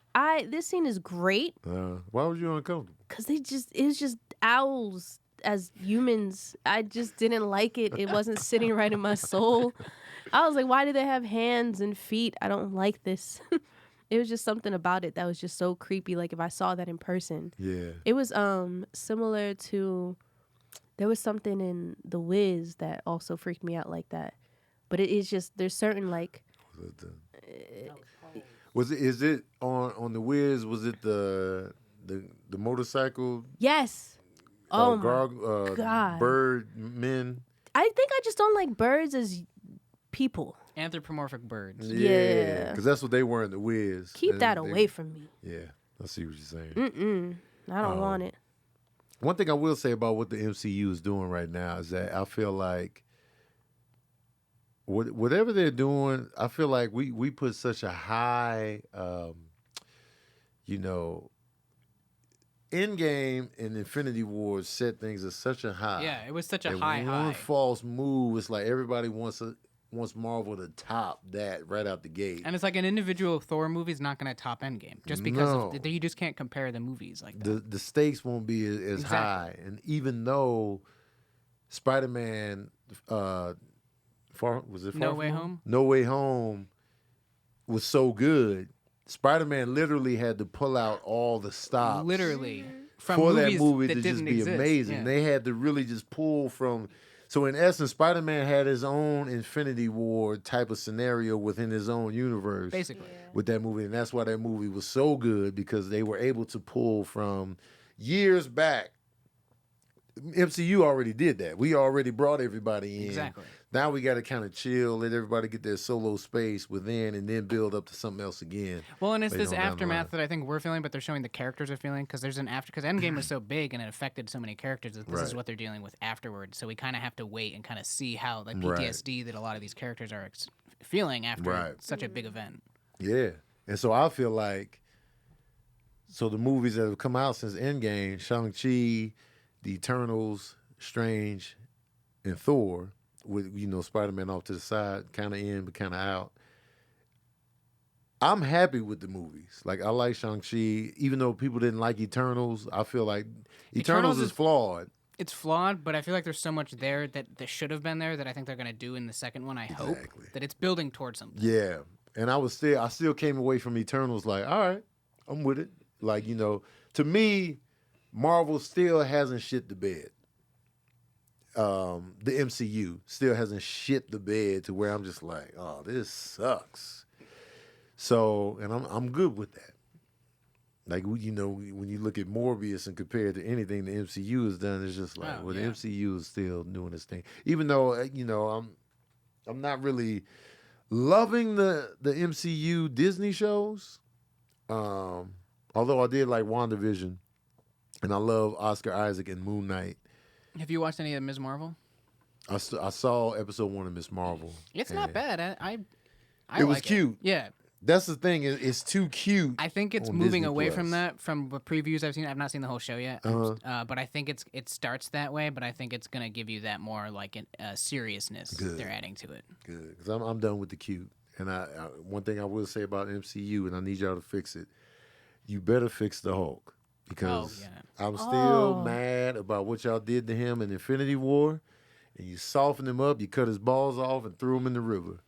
this scene is great about. Why was you uncomfortable? because it's just owls as humans. I just didn't like it. It wasn't sitting right in my soul. I was like, why do they have hands and feet? I don't like this. It was just something about it that was just so creepy. Like if I saw that in person. Yeah. It was similar to, there was something in The Wiz that also freaked me out like that. But it is just, there's certain like. Is it on the Wiz? Was it the motorcycle? Yes. Oh my God. Bird men. I think I just don't like birds as people. Anthropomorphic birds. Yeah. Because that's what they were in the Wiz. Keep that away from me. Yeah, I see what you're saying. I don't want it. One thing I will say about what the MCU is doing right now is that I feel like whatever they're doing, I feel like we put such a high, Endgame and Infinity War set things at such a high. Yeah, it was such a that high. One false move, it's like everybody wants Marvel to top that right out the gate. And it's like an individual Thor movie is not going to top Endgame just because you just can't compare the movies like that. The stakes won't be as high. And even though Spider-Man, No Way Home? No Way Home was so good, Spider-Man literally had to pull out all the stops. Literally. From for movies that movie that to didn't just be exist. amazing. Yeah. They had to really just pull from. So in essence, Spider-Man had his own Infinity War type of scenario within his own universe. Basically. With that movie. And that's why that movie was so good, because they were able to pull from years back. MCU already did that. We already brought everybody in. Exactly. Now we got to kind of chill, let everybody get their solo space within, and then build up to something else again. Well, and it's later this on down the aftermath line. that I think we're feeling, but they're showing the characters are feeling, because there's an after. Because Endgame was so big and it affected so many characters that this is what they're dealing with afterwards. So we kind of have to wait and kind of see how like PTSD that a lot of these characters are feeling after such a big event. Yeah, and so I feel like, so the movies that have come out since Endgame, Shang-Chi, The Eternals, Strange, and Thor, with Spider-Man off to the side, kind of in but kind of out. I'm happy with the movies. Like, I like Shang-Chi, even though people didn't like Eternals. I feel like Eternals is flawed. It's flawed, but I feel like there's so much there that should have been there that I think they're going to do in the second one. I hope that it's building towards something. Yeah, and I still came away from Eternals like, all right, I'm with it. Like, to me, Marvel still hasn't shit the bed. The MCU still hasn't shit the bed to where I'm just like, oh, this sucks. So, and I'm good with that. Like, when you look at Morbius and compare it to anything the MCU has done, it's just like, the MCU is still doing its thing. Even though, I'm not really loving the MCU Disney shows. Although I did like WandaVision, and I love Oscar Isaac and Moon Knight. Have you watched any of Ms. Marvel? I saw episode 1 of Ms. Marvel. It's not bad. I it was like cute. Yeah. That's the thing. It's too cute. I think it's moving away from that. From the previews I've seen, I've not seen the whole show yet. But I think it starts that way. But I think it's gonna give you that more like seriousness they're adding to it. Good, because I'm done with the cute. And one thing I will say about MCU, and I need y'all to fix it. You better fix the Hulk, because I'm still mad about what y'all did to him in Infinity War, and you softened him up. You cut his balls off and threw him in the river.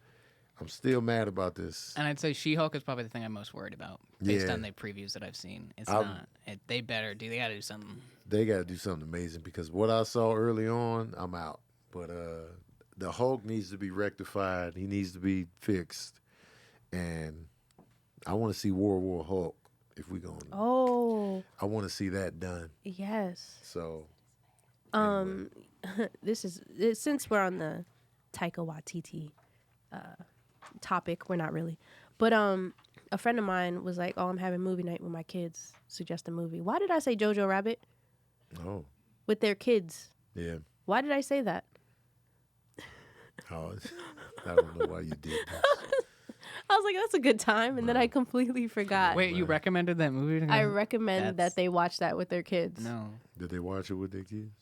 I'm still mad about this. And I'd say She-Hulk is probably the thing I'm most worried about, based on the previews that I've seen. It's not. They better do. They got to do something. They got to do something amazing, because what I saw early on, I'm out. But the Hulk needs to be rectified. He needs to be fixed. And I want to see World War Hulk, if we're going. Oh. I want to see that done. Yes. So. Anyway. Since we're on the Taika Waititi topic, we're not really, but a friend of mine was like, "Oh, I'm having movie night with my kids. Suggest a movie." Why did I say Jojo Rabbit? Oh, With their kids. yeah. Why did I say that? Oh, I don't know why you did this. I was like, that's a good time, and then I completely forgot. Wait, you recommended that movie? I recommend That's- that they watch that with their kids. No. Did they watch it with their kids?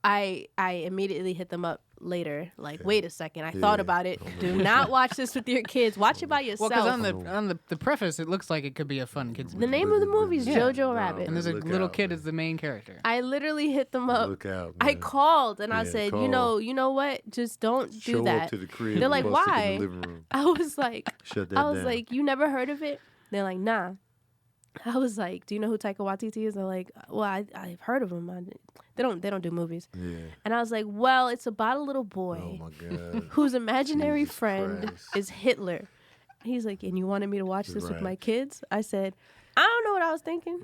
I immediately hit them up later. Like, wait a second, I thought Yeah. about it. Do not watch this with your kids. Watch it by Well, yourself. because on the preface, it looks like it could be a fun kids the movie. name of the movie is Yeah. Jojo Rabbit. And there's a Look little out, kid man. as the main character. I literally hit them up. Look out, I man. called and I Yeah, said, call. you know what? Just don't do Show that. up to the crib. They're like, and bust it why? in the living room. I was like, Shut that I was down. like, you never heard of it? They're like, nah. I was like, do you know who Taika Waititi is? They're like, well, I've heard of him. They don't do movies. yeah. And I was like, well, it's about a little Oh boy my God. whose imaginary Jesus friend Christ. is Hitler. He's like, and you wanted me to watch this with Right. my kids? I said, I don't know what I was thinking.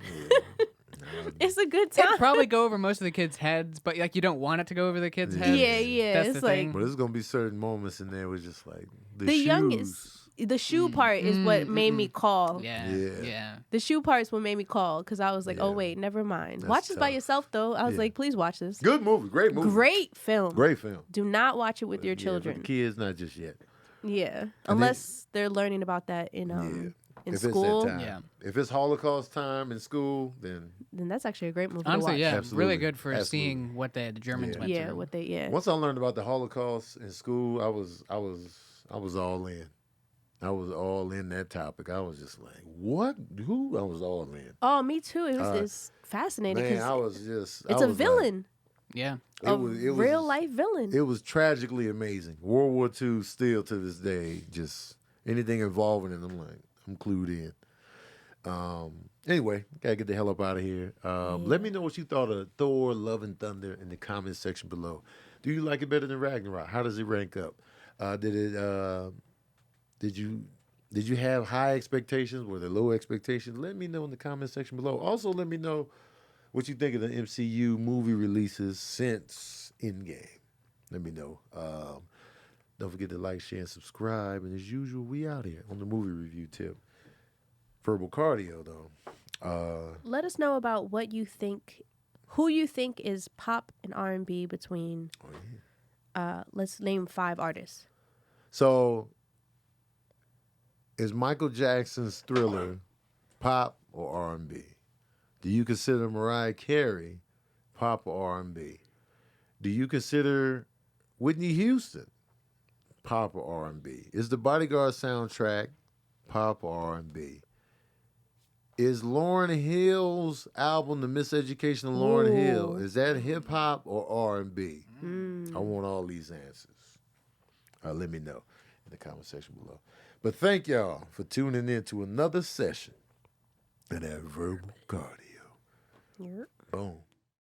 It's a good time. It'd probably go over most of the kids' heads, but like you don't want it to go over the kids' Yeah. heads. Yeah, That's it's the like- thing. But there's gonna be certain moments in there where it's just like the The shoes. youngest. The shoe part is what made me call. Yeah, Yeah. yeah. The shoe part is what made me call because I was like, oh, Yeah. wait, never mind. That's Watch this by tough. yourself, though. I was Yeah. like, please watch this. Good movie, great movie, Great film. great film. Do not watch it with your Yeah, children. for the kids, not just yet. Yeah. Unless they're learning about that in If school. it's that time. Yeah. If it's Holocaust time in school, then Then that's actually a great movie Honestly, to watch. yeah, Absolutely. really good for Absolutely. seeing what the Germans Yeah. went Yeah, through. what they once I learned about the Holocaust in school, I was all in. I was all in that topic. I was just like, what? Who? I was all in. Oh, me too. It was it's fascinating Man, I because was just. it's a villain. Yeah. A real life villain. It was tragically amazing. World War II still to this day, just anything involving it, I'm clued in. Anyway, gotta get the hell up out of here. Let me know what you thought of Thor: Love and Thunder in the comment section below. Do you like it better than Ragnarok? How does it rank up? Did you have high expectations? Were there low expectations? Let me know in the comment section below. Also, let me know what you think of the MCU movie releases since Endgame. Let me know. Don't forget to like, share, and subscribe. And as usual, we out here on the movie review tip. Verbal cardio, though. Let us know about what you think, who you think is pop and R&B between, let's name 5 artists. So, is Michael Jackson's Thriller pop or R&B? Do you consider Mariah Carey pop or R&B? Do you consider Whitney Houston pop or R&B? Is the Bodyguard soundtrack pop or R&B? Is Lauryn Hill's album, The Miseducation of Lauryn Hill, is that hip hop or R&B? I want all these answers. Let me know in the comment section below. But thank y'all for tuning in to another session of that verbal cardio. Yep. Boom.